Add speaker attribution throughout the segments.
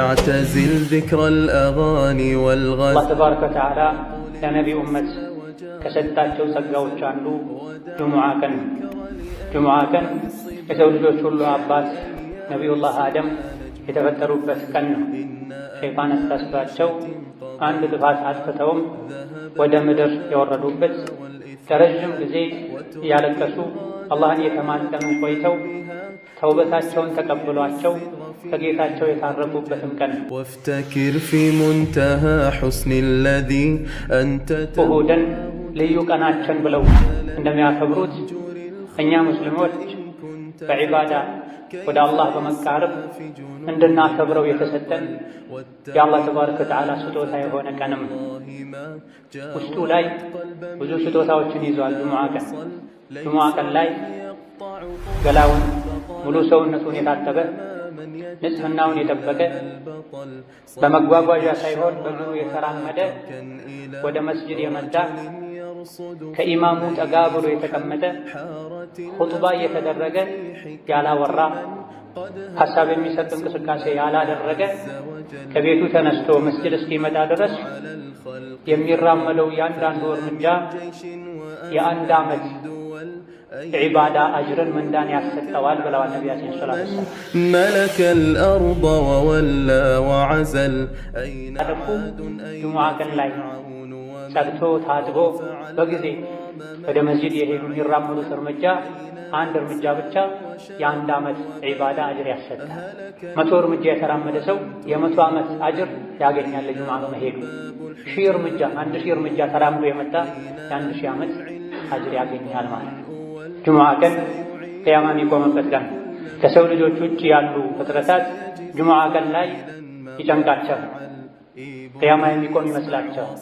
Speaker 1: فاعتزل ذكر الأغاني والغزل.
Speaker 2: الله تبارك وتعالى لنبي أمة كسدتاቸው ጸጋዎች አንዱ ጁሙዓ ቀን የሰው ልጆች ሁሉ አባት ነቢዩላህ አደም የተፈጠሩበት ቀን ነው። ሸይጣን አሳስቷቸው አንድ ጥፋት አጥፍተውም ወደ ምድር የወረዱበት ለረጅም ጊዜ እያለቀሱ አላህን የተማጸኑ ቆይተው ተውበታቸውን ተቀብሏቸው ከጌታቸው የታረቁበትም ቀን ነው።
Speaker 1: وافتكر في منتهى حسن الذي أنت
Speaker 2: እሁድን ልዩ ቀናችን ብለው እንደሚያከብሩት እኛ ሙስሊሞች በዒባዳ ወደ አላህ በመቃረብ እንድናከብረው የተሰጠን የአላህ ተባረከ ወተዓላ ስጦታ የሆነ ቀንም ውስጡ ላይ ብዙ ስጦታዎችን ይዟል። ጁሙዓ ቀን ላይ ገላውን ሙሉ ሰውነቱን የታጠበ ንጽህናውን የጠበቀ በመጓጓዣ ሳይሆን በእግሩ የተራመደ ወደ መስጂድ የመጣ ከኢማሙ ጠጋ ብሎ የተቀመጠ ኹጥባ እየተደረገ ያላወራ ሐሳብ የሚሰጥ እንቅስቃሴ ያላደረገ ከቤቱ ተነስቶ መስጂድ እስኪመጣ ድረስ የሚራመደው ያንዳንዱ እርምጃ የአንድ ዓመት ዒባዳ አጅርን ምንዳን ያሰጠዋል ብለዋል ነቢያችን ሰለላሁ ዐለይሂ ወሰለም።
Speaker 1: ملك الأرض وولى وعزل
Speaker 2: ጁሙዓ ቀን ላይ ጸድቶ ታጥቦ በጊዜ ወደ መስጂድ የሄዱ የሚራመዱት እርምጃ አንድ እርምጃ ብቻ የአንድ ዓመት ዒባዳ አጅር ያሰጣል። 100 እርምጃ የተራመደ ሰው የ100 ዓመት አጅር ያገኛል ለጁሙዓ መሄዱ። 1000 እርምጃ ተራምዶ የመጣ የ1000 ዓመት አጅር ያገኛል ማለት ነው። ጁሙዓ ቀን ቂያማ የሚቆምበት ቀን ከሰው ልጆች ውጭ ያሉ ፍጥረታት ጁሙዓ ቀን ላይ ይጨንቃቸዋል። ቂያማ የሚቆም ይመስላቸዋል።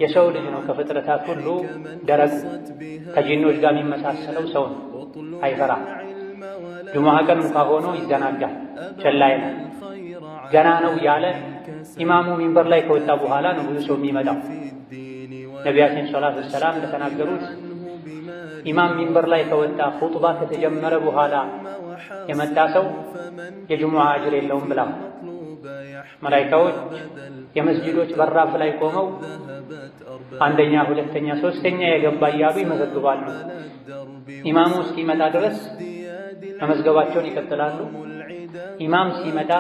Speaker 2: የሰው ልጅ ነው ከፍጥረታት ሁሉ ደረቁ፣ ከጂኖች ጋር የሚመሳሰለው ሰው ነው። አይፈራም። ጁሙዓ ቀን እንኳ ሆኖ ይዘናጋል፣ ቸላ ይላል። ገና ነው ያለ ኢማሙ ሚንበር ላይ ከወጣ በኋላ ነው ብዙ ሰው የሚመጣው። ነቢያችን ሰለላሁ ዐለይሂ ወሰለም እንደተናገሩት ኢማም ሚንበር ላይ ከወጣ ኹጥባ ከተጀመረ በኋላ የመጣ ሰው የጁሙዓ አጅር የለውም ብላ መላኢካዎች የመስጂዶች በራፍ ላይ ቆመው አንደኛ፣ ሁለተኛ፣ ሶስተኛ የገባ እያሉ ይመዘግባሉ። ኢማሙ እስኪመጣ ድረስ መመዝገባቸውን ይቀጥላሉ። ኢማም ሲመጣ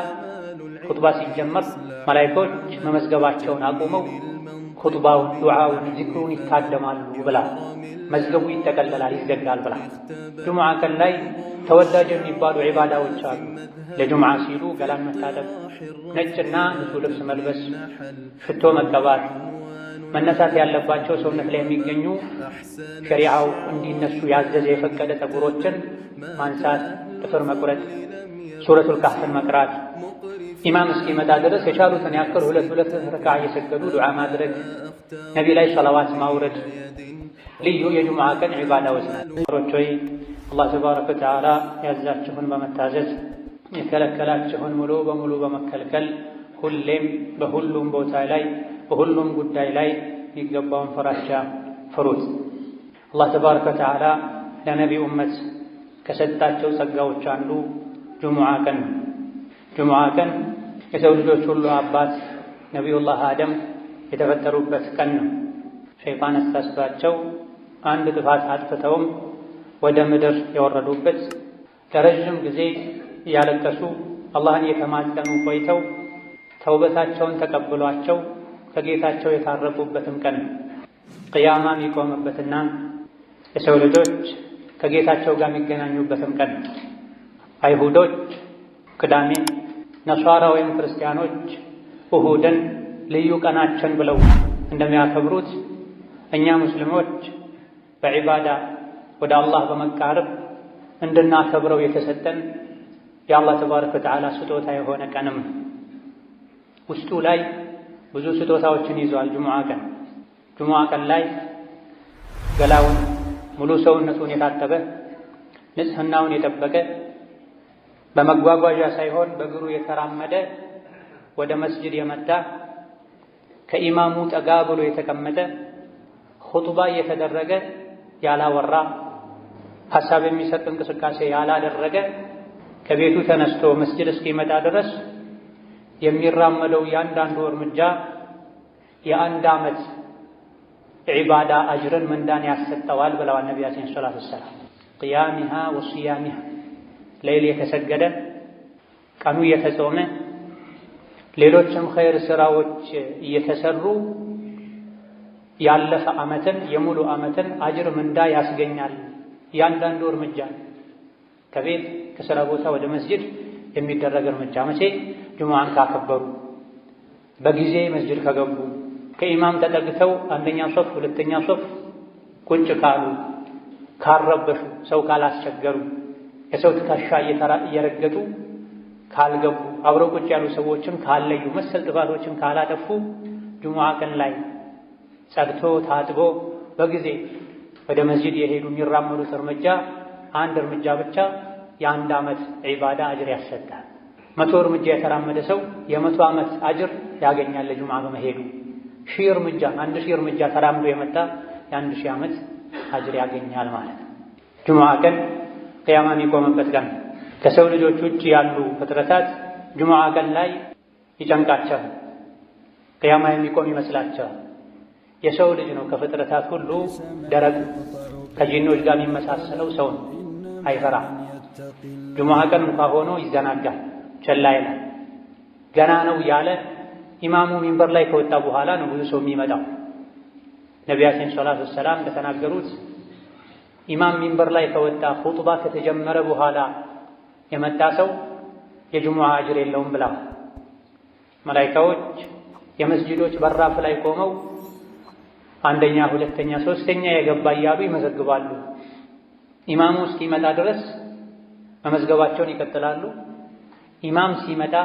Speaker 2: ኹጥባ ሲጀመር መላኢካዎች መመዝገባቸውን አቁመው ኹጥባውን፣ ዱዓውን፣ ዚክሩን ይታደማሉ ብላ መዝገቡ ይጠቀለላል፣ ይዘጋል ብላ። ጁሙዓ ቀን ላይ ተወዳጅ የሚባሉ ዒባዳዎች አሉ። ለጁሙዓ ሲሉ ገላን መታጠብ፣ ነጭና ንጹህ ልብስ መልበስ፣ ሽቶ መቀባት፣ መነሳት ያለባቸው ሰውነት ላይ የሚገኙ ሸሪዓው እንዲነሱ ያዘዘ የፈቀደ ጠጉሮችን ማንሳት፣ ጥፍር መቁረጥ፣ ሱረቱል ካህፍን መቅራት፣ ኢማም እስኪመጣ ድረስ የቻሉትን ያክል ሁለት ረክዓ እየሰገዱ ዱዓ ማድረግ፣ ነቢ ላይ ሰላዋት ማውረድ ልዩ የጁሙዓ ቀን ዒባዳዎች ናቸው። ሮቾይ አላህ ተባረከ ወተዓላ ያዛችሁን በመታዘዝ የከለከላችሁን ሙሉ በሙሉ በመከልከል ሁሌም በሁሉም ቦታ ላይ በሁሉም ጉዳይ ላይ የሚገባውን ፍራቻ ፍሩት። አላህ ተባረከ ወተዓላ ለነቢ ኡመት ከሰጣቸው ጸጋዎች አንዱ ጁሙዓ ቀን ነው። ጁሙዓ ቀን የሰው ልጆች ሁሉ አባት ነቢዩላህ አደም የተፈጠሩበት ቀን ነው። ሸይጣን አሳስቷቸው አንድ ጥፋት አጥፍተውም ወደ ምድር የወረዱበት ለረጅም ጊዜ እያለቀሱ አላህን የተማጸኑ ቆይተው ተውበታቸውን ተቀብሏቸው ከጌታቸው የታረቁበትም ቀን ነው። ቅያማ የሚቆምበትና የሰው ልጆች ከጌታቸው ጋር የሚገናኙበትም ቀን ነው። አይሁዶች ቅዳሜ፣ ነሷራ ወይም ክርስቲያኖች እሁድን ልዩ ቀናችን ብለው እንደሚያከብሩት እኛ ሙስሊሞች በዒባዳ ወደ አላህ በመቃረብ እንድናከብረው የተሰጠን የአላህ ተባረከ ወተዓላ ስጦታ የሆነ ቀንም ውስጡ ላይ ብዙ ስጦታዎችን ይዟል። ጁሙዓ ቀን ላይ ገላውን ሙሉ ሰውነቱን የታጠበ ንጽህናውን የጠበቀ በመጓጓዣ ሳይሆን በእግሩ የተራመደ ወደ መስጂድ የመጣ ከኢማሙ ጠጋ ብሎ የተቀመጠ ኹጥባ እየተደረገ ያላወራ ሐሳብ የሚሰጥ እንቅስቃሴ ያላደረገ ከቤቱ ተነስቶ መስጂድ እስኪመጣ ድረስ የሚራመደው ያንዳንዱ እርምጃ የአንድ ዓመት ዒባዳ አጅርን ምንዳን ያሰጠዋል ብለዋል ነቢያችን ሰለላሁ ዐለይሂ ወሰለም። ቅያሚሃ ወሲያሚሃ ሌሊት የተሰገደ ቀኑ የተጾመ ሌሎችም ኸይር ስራዎች እየተሰሩ ያለፈ ዓመትን የሙሉ ዓመትን አጅር ምንዳ ያስገኛል። ያንዳንዱ እርምጃ ከቤት ከሥራ ቦታ ወደ መስጂድ የሚደረግ እርምጃ መቼ? ጁሙዓን ካከበሩ፣ በጊዜ መስጂድ ከገቡ፣ ከኢማም ተጠግተው አንደኛ ሶፍ ሁለተኛ ሶፍ ቁጭ ካሉ፣ ካልረበሹ፣ ሰው ካላስቸገሩ፣ የሰው ትከሻ እየረገጡ ካልገቡ፣ አብረው ቁጭ ያሉ ሰዎችን ካለዩ፣ መሰል ጥፋቶችን ካላጠፉ ጁሙዓ ቀን ላይ ጸድቶ ታጥቦ በጊዜ ወደ መስጂድ የሄዱ የሚራመዱት እርምጃ አንድ እርምጃ ብቻ የአንድ ዓመት ዒባዳ አጅር ያሰጣል። 100 እርምጃ የተራመደ ሰው የ100 ዓመት አጅር ያገኛል ለጁሙዓ በመሄዱ። 1000 እርምጃ 1000 እርምጃ ተራምዶ የመጣ የ1000 ዓመት አጅር ያገኛል ማለት ነው። ጁሙዓ ቀን ቅያማ የሚቆምበት ቀን ከሰው ልጆች ውጭ ያሉ ፍጥረታት ጁሙዓ ቀን ላይ ይጨንቃቸዋል፣ ቅያማ የሚቆም ይመስላቸዋል። የሰው ልጅ ነው ከፍጥረታት ሁሉ ደረቅ ከጂኖች ጋር የሚመሳሰለው ሰው ነው። አይፈራም። ጁሙዓ ቀን እንኳ ሆኖ ይዘናጋል፣ ቸላ ይላል። ገና ነው ያለ ኢማሙ ሚንበር ላይ ከወጣ በኋላ ነው ብዙ ሰው የሚመጣው። ነቢያችን ሰለላሁ ዐለይሂ ወሰለም እንደተናገሩት ኢማም ሚንበር ላይ ከወጣ ኹጥባ ከተጀመረ በኋላ የመጣ ሰው የጁሙዓ አጅር የለውም ብላ መላኢካዎች የመስጂዶች በራፍ ላይ ቆመው አንደኛ፣ ሁለተኛ፣ ሶስተኛ የገባ እያሉ ይመዘግባሉ። ኢማሙ እስኪመጣ ድረስ መመዝገባቸውን ይቀጥላሉ። ኢማም ሲመጣ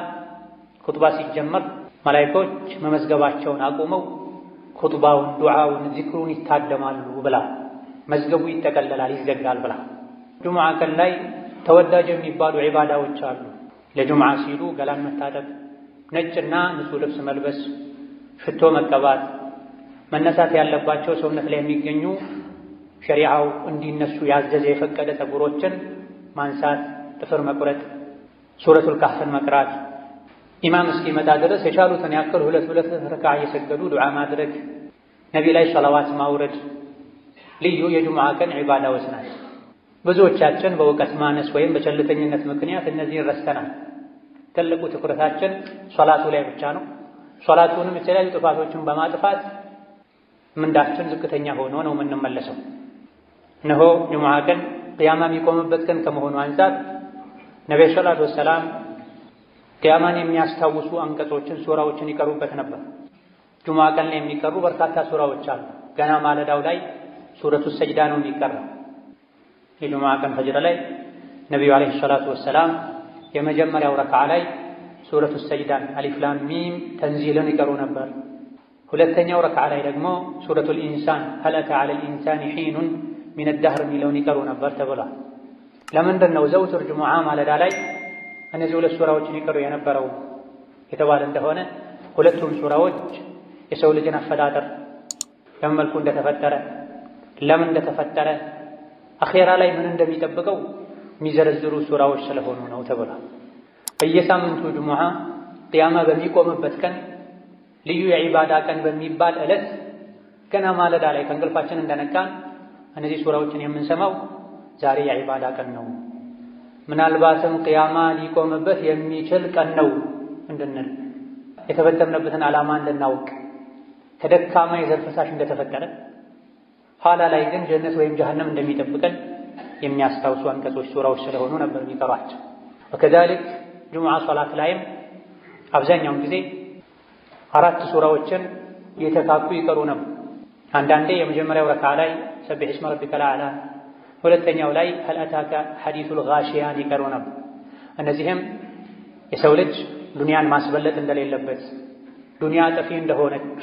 Speaker 2: ኹጥባ ሲጀመር መላኢካዎች መመዝገባቸውን አቁመው ኹጥባውን፣ ዱዓውን፣ ዚክሩን ይታደማሉ ብላ መዝገቡ ይጠቀለላል፣ ይዘጋል ብላ። ጁሙዓ ቀን ላይ ተወዳጅ የሚባሉ ዒባዳዎች አሉ። ለጁሙዓ ሲሉ ገላን መታጠብ፣ ነጭና ንጹህ ልብስ መልበስ፣ ሽቶ መቀባት፣ መነሳት ያለባቸው ሰውነት ላይ የሚገኙ ሸሪዓው እንዲነሱ ያዘዘ የፈቀደ ፀጉሮችን ማንሳት፣ ጥፍር መቁረጥ፣ ሱረቱል ካህፍን መቅራት፣ ኢማም እስኪመጣ ድረስ የቻሉትን ያክል ሁለት ረክዓ እየሰገዱ ዱዓ ማድረግ፣ ነቢ ላይ ሰላዋት ማውረድ ልዩ የጁሙዓ ቀን ዒባዳዎች ናቸው። ብዙዎቻችን በእውቀት ማነስ ወይም በቸልተኝነት ምክንያት እነዚህን ረስተናል። ትልቁ ትኩረታችን ሶላቱ ላይ ብቻ ነው። ሶላቱንም የተለያዩ ጥፋቶችን በማጥፋት ምንዳችን ዝቅተኛ ሆኖ ነው የምንመለሰው። እነሆ ጁሙዓ ቀን ቅያማ የሚቆምበት ቀን ከመሆኑ አንፃር ነብዩ ሰለላሁ ዐለይሂ ወሰለም ቅያማን የሚያስታውሱ አንቀጾችን፣ ሱራዎችን ይቀሩበት ነበር። ጁሙዓ ቀን ላይ የሚቀሩ በርካታ ሱራዎች አሉ። ገና ማለዳው ላይ ሱረቱ ሰጅዳ ነው የሚቀራው። የጁሙዓ ቀን ፈጅር ላይ ነቢዩ ዐለይሂ ሰላቱ ወሰላም የመጀመሪያው ረክዓ ላይ ሱረቱ ሰጅዳን አሊፍ ላም ሚም ተንዚልን ይቀሩ ነበር። ሁለተኛው ረክዓ ላይ ደግሞ ሱረቱል ኢንሳን ሀል አታ ዐለል ኢንሳኒ ሒኑን ሚነ ደህር የሚለውን ይቀሩ ነበር ተብሏል። ለምንድን ነው ዘውትር ጁሙዓ ማለዳ ላይ እነዚህ ሁለት ሱራዎችን ይቀሩ የነበረው የተባለ እንደሆነ ሁለቱም ሱራዎች የሰው ልጅን አፈጣጠር በምን መልኩ እንደተፈጠረ፣ ለምን እንደተፈጠረ፣ አኼራ ላይ ምን እንደሚጠብቀው የሚዘረዝሩ ሱራዎች ስለሆኑ ነው ተብሏል። በየሳምንቱ ጁሙዓ ቅያማ በሚቆምበት ቀን ልዩ የዒባዳ ቀን በሚባል ዕለት ገና ማለዳ ላይ ከእንቅልፋችን እንደነቃን እነዚህ ሱራዎችን የምንሰማው ዛሬ የዒባዳ ቀን ነው፣ ምናልባትም ቅያማ ሊቆምበት የሚችል ቀን ነው እንድንል፣ የተፈጠርንበትን ዓላማ እንድናውቅ፣ ከደካማ የዘር ፈሳሽ እንደተፈጠረ ኋላ ላይ ግን ጀነት ወይም ጀሀነም እንደሚጠብቀን የሚያስታውሱ አንቀጾች ሱራዎች ስለሆኑ ነበር የሚቀሯቸው። ወከዛሊክ ጁሙዓ ሶላት ላይም አብዛኛውን ጊዜ 4 ሱራዎችን የተካኩ ይቀሩ ነበር። አንዳንዴ የመጀመሪያው ረክዓ ላይ ሰቢሕ እስመ ረቢከል አዕላ፣ ሁለተኛው ላይ ሀል አታከ ሐዲሱል ጋሺያን ይቀሩ ነበር። እነዚህም የሰው ልጅ ዱንያን ማስበለጥ እንደሌለበት፣ ዱንያ ጠፊ እንደሆነች፣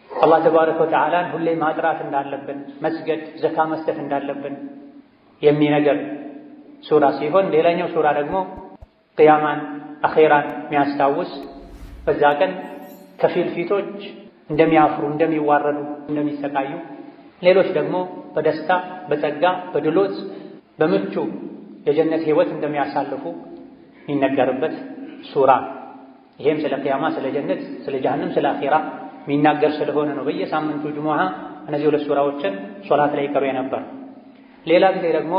Speaker 2: አላህ ተባረከ ወተዓላን ሁሌ ማጥራት እንዳለብን፣ መስገድ፣ ዘካ መስጠት እንዳለብን የሚነገር ሱራ ሲሆን ሌላኛው ሱራ ደግሞ ቅያማን አኼራን የሚያስታውስ በዛ ቀን ከፊል ፊቶች እንደሚያፍሩ፣ እንደሚዋረዱ፣ እንደሚሰቃዩ፣ ሌሎች ደግሞ በደስታ በጸጋ በድሎት በምቹ የጀነት ህይወት እንደሚያሳልፉ የሚነገርበት ሱራ። ይሄም ስለ ቂያማ፣ ስለ ጀነት፣ ስለ ጀሃነም፣ ስለ አኺራ የሚናገር ስለሆነ ነው በየሳምንቱ ጁሙዓ እነዚህ ሁለት ሱራዎችን ሶላት ላይ ይቀሩ የነበር። ሌላ ጊዜ ደግሞ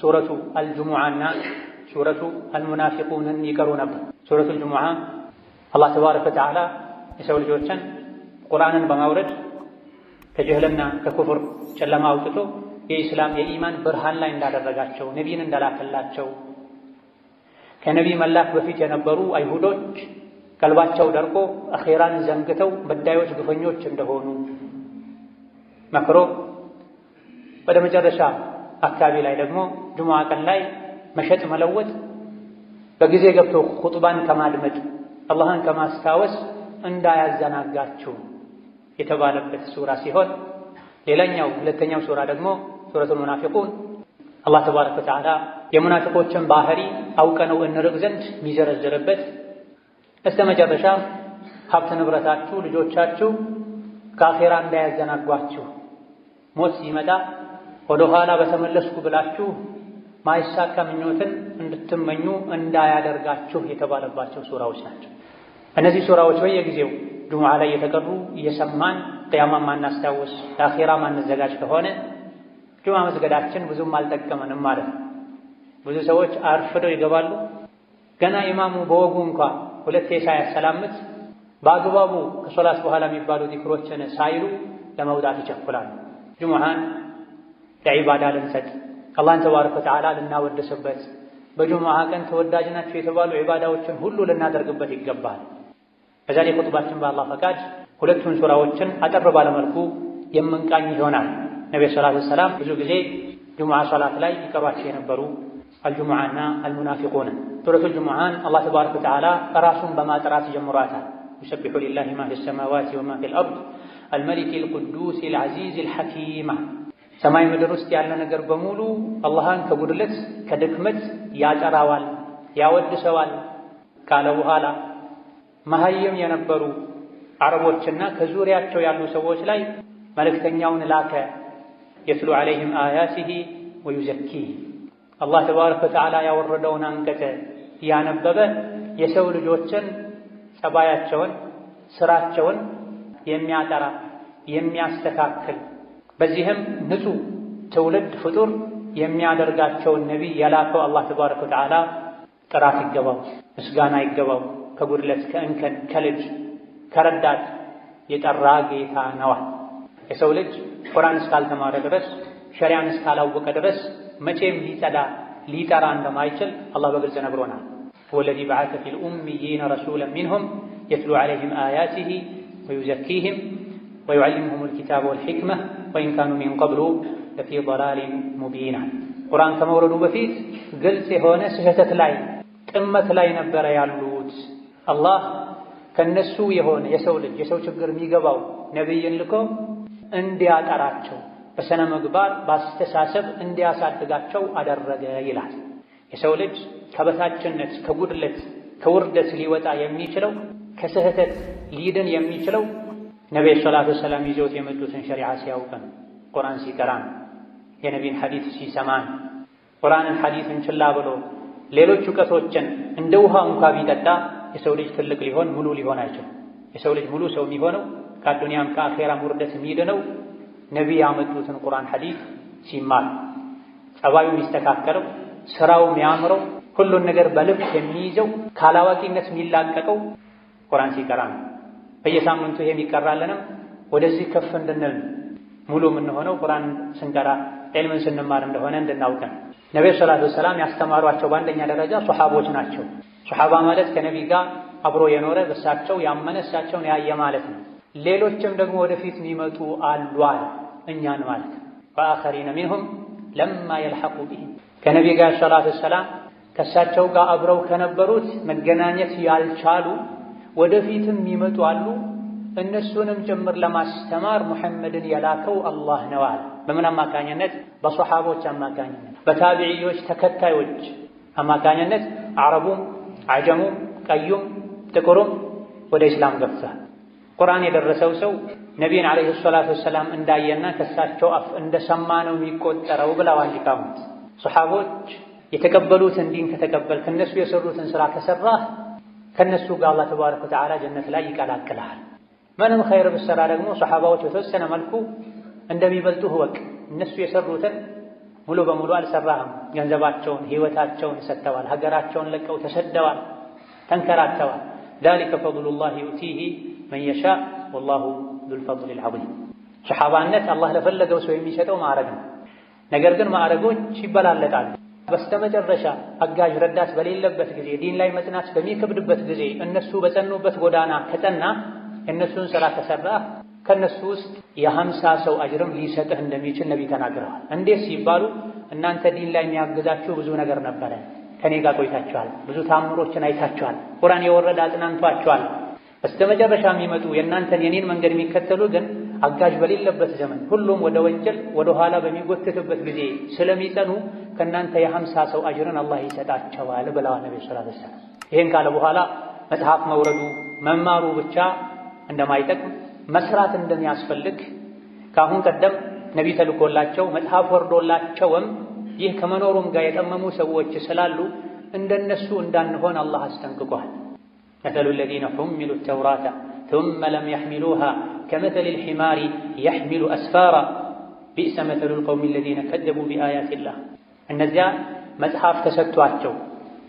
Speaker 2: ሱረቱ አልጁሙዓና ሱረቱ አልሙናፊቁንን ይቀሩ ነበር። ሱረቱ አልጁሙዓ አላህ ተባረከ ወተዓላ የሰው ልጆችን ቁርአንን በማውረድ ከጀህልና ከኩፍር ጨለማ አውጥቶ የኢስላም የኢማን ብርሃን ላይ እንዳደረጋቸው፣ ነቢይን እንደላከላቸው፣ ከነቢይ መላክ በፊት የነበሩ አይሁዶች ቀልባቸው ደርቆ አኼራን ዘንግተው በዳዮች ግፈኞች እንደሆኑ መክሮ ወደ መጨረሻ አካባቢ ላይ ደግሞ ጁሙዓ ቀን ላይ መሸጥ መለወጥ በጊዜ ገብቶ ኹጥባን ከማድመጥ አላህን ከማስታወስ እንዳያዘናጋችሁ የተባለበት ሱራ ሲሆን ሌላኛው ሁለተኛው ሱራ ደግሞ ሱረቱል ሙናፊቁን አላህ ተባረከ ወተዓላ የሙናፊቆችን ባህሪ አውቀነው እንርቅ ዘንድ የሚዘረዝርበት እስከ መጨረሻ ሀብት ንብረታችሁ፣ ልጆቻችሁ ከአኼራ እንዳያዘናጓችሁ ሞት ሲመጣ ወደ ኋላ በተመለስኩ ብላችሁ ማይሳካ ምኞትን እንድትመኙ እንዳያደርጋችሁ የተባለባቸው ሱራዎች ናቸው። እነዚህ ሱራዎች በየጊዜው ጁሙዓ ላይ የተቀሩ እየሰማን ቂያማ ማናስታውስ ለአኼራ ማንዘጋጅ ከሆነ ጁሙዓ መስገዳችን ብዙም አልጠቀመንም ማለት ነው። ብዙ ሰዎች አርፍደው ይገባሉ። ገና ኢማሙ በወጉ እንኳ ሁለቴ ሳያሰላምት በአግባቡ ከሶላት በኋላ የሚባሉ ዚክሮችን ሳይሉ ለመውጣት ይቸኩላሉ። ጁሙዓን ለዒባዳ ልንሰጥ አላህን ተባረከ ወተዓላ ልናወድስበት በጁሙዓ ቀን ተወዳጅ ናቸው የተባሉ ዒባዳዎችን ሁሉ ልናደርግበት ይገባል። በዛሬ ኹጥባችን በአላህ ፈቃድ ሁለቱን ሱራዎችን አጠር ባለመልኩ የምንቃኝ ይሆናል። ነብዩ ሰለላሁ ዐለይሂ ወሰለም ብዙ ጊዜ ጁሙዓ ሶላት ላይ ይቀሯቸው የነበሩ አልጁሙዓና አልሙናፊቁን። ሱረቱል ጁሙዓን አላህ ተባረከ ወተዓላ ራሱን በማጥራት ጀምሯታል። يسبح لله ما في السماوات وما في الأرض الملك القدوس العزيز الحكيم ሰማይ ምድር ውስጥ ያለ ነገር በሙሉ አላህን ከጉድለት ከድክመት ያጠራዋል ያወድሰዋል ካለ በኋላ መሀይም የነበሩ አረቦችና ከዙሪያቸው ያሉ ሰዎች ላይ መልእክተኛውን ላከ። የትሉ ዐለይሂም አያቲሂ ወዩዘኪህ አላህ ተባረከ ወተዓላ ያወረደውን አንቀጽ ያነበበ የሰው ልጆችን ጸባያቸውን ስራቸውን የሚያጠራ የሚያስተካክል በዚህም ንጹህ ትውልድ ፍጡር የሚያደርጋቸውን ነቢይ የላከው አላህ ተባረከ ወተዓላ ጥራት ይገባው፣ ምስጋና ይገባው። ከጉድለት ከእንከን ከልጅ ከረዳት የጠራ ጌታ ነዋ። የሰው ልጅ ቁርአን እስካልተማረ ድረስ ሸሪዓን እስካላወቀ ድረስ መቼም ሊጸዳ ሊጠራ እንደማይችል አላህ በግልጽ ነግሮናል። ወለዚ በዐሰ ፊል ኡሚይነ ረሱለን ሚንሁም የትሉ ዐለይሂም አያቲሂ ወዩዘኪሂም ወዩዐልሊሙሁሙል ኪታበ ወልሒክመህ ወኢን ካኑ ሚን ቀብሉ ለፊ ضላሊን ሙቢን። ቁርአን ከመውረዱ በፊት ግልጽ የሆነ ስህተት ላይ ጥመት ላይ ነበረ ያሉት። አላህ ከነሱ የሆነ የሰው ልጅ የሰው ችግር የሚገባው ነቢይን ልኮ እንዲያጠራቸው በስነ ምግባር በአስተሳሰብ እንዲያሳድጋቸው አደረገ ይላል። የሰው ልጅ ከበታችነት ከጉድለት ከውርደት ሊወጣ የሚችለው ከስህተት ሊድን የሚችለው ነቢዩ ሰለላሁ ዐለይሂ ወሰለም ይዘውት የመጡትን ሸሪዓ ሲያውቀን፣ ቁርአን ሲቀራን፣ የነቢይን ሐዲስ ሲሰማን። ቁርአንን ሐዲስን ችላ ብሎ ሌሎች እውቀቶችን እንደ ውሃ እንኳ ቢጠጣ የሰው ልጅ ትልቅ ሊሆን ሙሉ ሊሆን አይችልም። የሰው ልጅ ሙሉ ሰው የሚሆነው ከአዱንያም ከአኼራም ውርደት የሚድነው ነቢይ ያመጡትን ቁርአን ሐዲስ ሲማር፣ ጸባዩ የሚስተካከለው፣ ስራው የሚያምረው፣ ሁሉን ነገር በልብ የሚይዘው፣ ካላዋቂነት የሚላቀቀው ቁርአን ሲቀራ ነው። በየሳምንቱ ይሄ የሚቀራልንም ወደዚህ ከፍ እንድንል ሙሉ የምንሆነው ቁርአን ስንቀራ ዒልምን ስንማር እንደሆነ እንድናውቀን። ነብዩ ሰለላሁ ዐለይሂ ወሰለም ያስተማሯቸው በአንደኛ ደረጃ ሱሐቦች ናቸው። ሱሐባ ማለት ከነቢይ ጋር አብሮ የኖረ በሳቸው ያመነ እሳቸውን ያየ ማለት ነው። ሌሎችም ደግሞ ወደፊት የሚመጡ አሉ አለ እኛን ማለት ወአኸሪነ ሚንሁም ለማ የልሐቁ ቢሂም ከነቢይ ጋር ሰለላሁ ዐለይሂ ወሰለም ከእሳቸው ጋር አብረው ከነበሩት መገናኘት ያልቻሉ ወደፊትም የሚመጡ አሉ። እነሱንም ጭምር ለማስተማር ሙሐመድን የላከው አላህ ነው አለ። በምን አማካኝነት? በሱሐቦች አማካኝነት፣ በታቢዒዎች ተከታዮች አማካኝነት አረቡም አጀሙም ቀዩም ጥቁሩም ወደ ኢስላም ገብቷል። ቁርአን የደረሰው ሰው ነቢይን ዓለይሂ ሰላቱ ወሰላም እንዳየና ከሳቸው አፍ እንደሰማ ነው የሚቆጠረው ብለዋል ሊቃውንት። ሱሐቦች የተቀበሉትን ዲን ከተቀበልክ እነሱ የሰሩትን ስራ ከሰራህ ከነሱ ጋር አላህ ተባረከ ወተዓላ ጀነት ላይ ይቀላቅልሃል። ምንም ኸይር ብትሰራ ደግሞ ሰሐባዎች በተወሰነ መልኩ እንደሚበልጡህ እወቅ። እነሱ የሰሩትን ሙሉ በሙሉ አልሰራህም። ገንዘባቸውን፣ ህይወታቸውን ሰጥተዋል። ሀገራቸውን ለቀው ተሰደዋል፣ ተንከራተዋል። ዛሊከ ፈድሉላሂ ዩእቲሂ መን የሻእ ወላሁ ዙል ፈድሊል ዐዚም። ሰሐባነት አላህ ለፈለገው ሰው የሚሰጠው ማዕረግ ነው። ነገር ግን ማዕረጎች ይበላለጣሉ። በስተመጨረሻ አጋዥ ረዳት በሌለበት ጊዜ፣ ዲን ላይ መጽናት በሚከብድበት ጊዜ እነሱ በጸኑበት ጎዳና ከጸና የእነሱን ሥራ ከሠራ ከእነሱ ውስጥ የ50 ሰው አጅርም ሊሰጥህ እንደሚችል ነቢ ተናግረዋል። እንዴት ሲባሉ እናንተ ዲን ላይ የሚያግዛችሁ ብዙ ነገር ነበረ፣ ከኔ ጋር ቆይታችኋል፣ ብዙ ታምሮችን አይታችኋል፣ ቁርአን የወረደ አጽናንቷችኋል። በስተመጨረሻ የሚመጡ የእናንተን የኔን መንገድ የሚከተሉ ግን አጋዥ በሌለበት ዘመን ሁሉም ወደ ወንጀል ወደ ኋላ በሚጎትትበት ጊዜ ስለሚጸኑ ከእናንተ የ50 ሰው አጅርን አላህ ይሰጣቸዋል ብለዋል ነቢ ሰለላሁ ዐለይሂ ወሰለም። ይህን ካለ በኋላ መጽሐፍ መውረዱ መማሩ ብቻ እንደማይጠቅም መስራት እንደሚያስፈልግ ከአሁን ቀደም ነቢ ተልኮላቸው መጽሐፍ ወርዶላቸውም ይህ ከመኖሩም ጋር የጠመሙ ሰዎች ስላሉ እንደነሱ እንዳንሆን አላህ አስጠንቅቋል። مثل الذين حملوا التوراة ثم لم يحملوها كمثل الحمار يحمل أسفارا بئس مثل القوم الذين كذبوا بآيات الله። እነዚያ መጽሐፍ ተሰጥቷቸው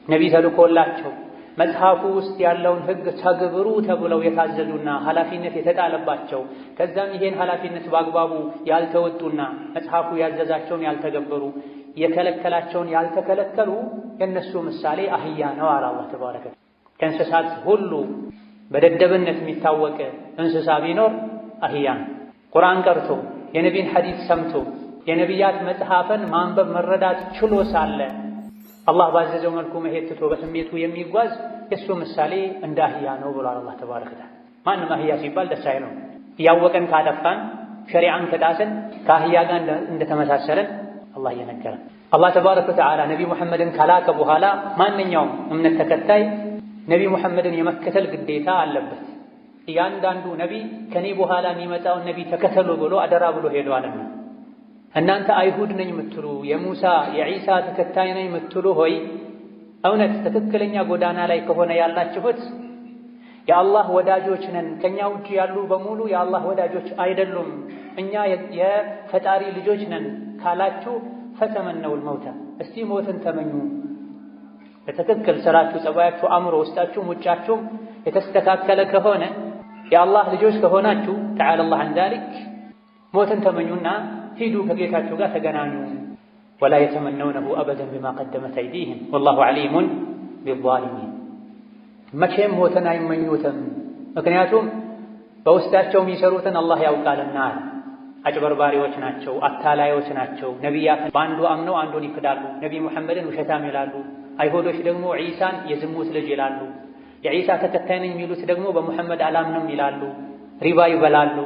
Speaker 2: ነቢ ተልኮላቸው መጽሐፉ ውስጥ ያለውን ሕግ ተግብሩ ተብለው የታዘዙና ኃላፊነት የተጣለባቸው ከዛም ይሄን ኃላፊነት በአግባቡ ያልተወጡና መጽሐፉ ያዘዛቸውን ያልተገበሩ የከለከላቸውን ያልተከለከሉ የነሱ ምሳሌ አህያ ነው አለ አላህ ተባረከ። ከእንስሳት ሁሉ በደደብነት የሚታወቅ እንስሳ ቢኖር አህያ ነው። ቁርአን ቀርቶ የነቢን ሐዲስ ሰምቶ የነቢያት መጽሐፍን ማንበብ መረዳት ችሎ ሳለ አላህ ባዘዘው መልኩ መሄድ ትቶ በስሜቱ የሚጓዝ የሱ ምሳሌ እንደ አህያ ነው ብሏል አላህ ተባረከ ወተዓላ። ማንም አህያ ሲባል ደስ አይለው። እያወቀን ካጠፋን ሸሪዓን ከጣስን ከአህያ ጋር እንደተመሳሰለን አላህ እየነገረን። አላህ ተባረከ ወተዓላ ነቢ ሙሐመድን ከላከ በኋላ ማንኛውም እምነት ተከታይ ነቢ ሙሐመድን የመከተል ግዴታ አለበት። እያንዳንዱ ነቢ ከኔ በኋላ የሚመጣውን ነቢ ተከተሉ ብሎ አደራ ብሎ ሄዷልና እናንተ አይሁድ ነኝ የምትሉ የሙሳ የዒሳ ተከታይ ነኝ የምትሉ ሆይ እውነት ትክክለኛ ጎዳና ላይ ከሆነ ያላችሁት የአላህ ወዳጆች ነን፣ ከኛ ውጭ ያሉ በሙሉ የአላህ ወዳጆች አይደሉም፣ እኛ የፈጣሪ ልጆች ነን ካላችሁ ፈተመነውል መውታ፣ እስቲ ሞትን ተመኙ። በትክክል ስራችሁ፣ ጸባያችሁ፣ አእምሮ፣ ውስጣችሁም ውጫችሁም የተስተካከለ ከሆነ የአላህ ልጆች ከሆናችሁ ተዓላ አላህ ዐን ዛሊክ ሞትን ተመኙና ሂዱ ከጌታችሁ ጋር ተገናኙ። ወላ የተመነውነሁ አበደን ቢማ ቀደመት አይዲህም ወላሁ ዐሊሙን ቢዛሊሚን። መቼም ሞትን አይመኙትም፣ ምክንያቱም በውስጣቸው የሚሰሩትን አላህ ያውቃልና። አጭበርባሪዎች ናቸው፣ አታላዮች ናቸው። ነቢያትን በአንዱ አምነው አንዱን ይክዳሉ። ነቢ ሙሐመድን ውሸታም ይላሉ። አይሁዶች ደግሞ ዒሳን የዝሙት ልጅ ይላሉ። የዒሳ ተከታይ ነኝ የሚሉት ደግሞ በሙሐመድ አላምንም ይላሉ። ሪባ ይበላሉ።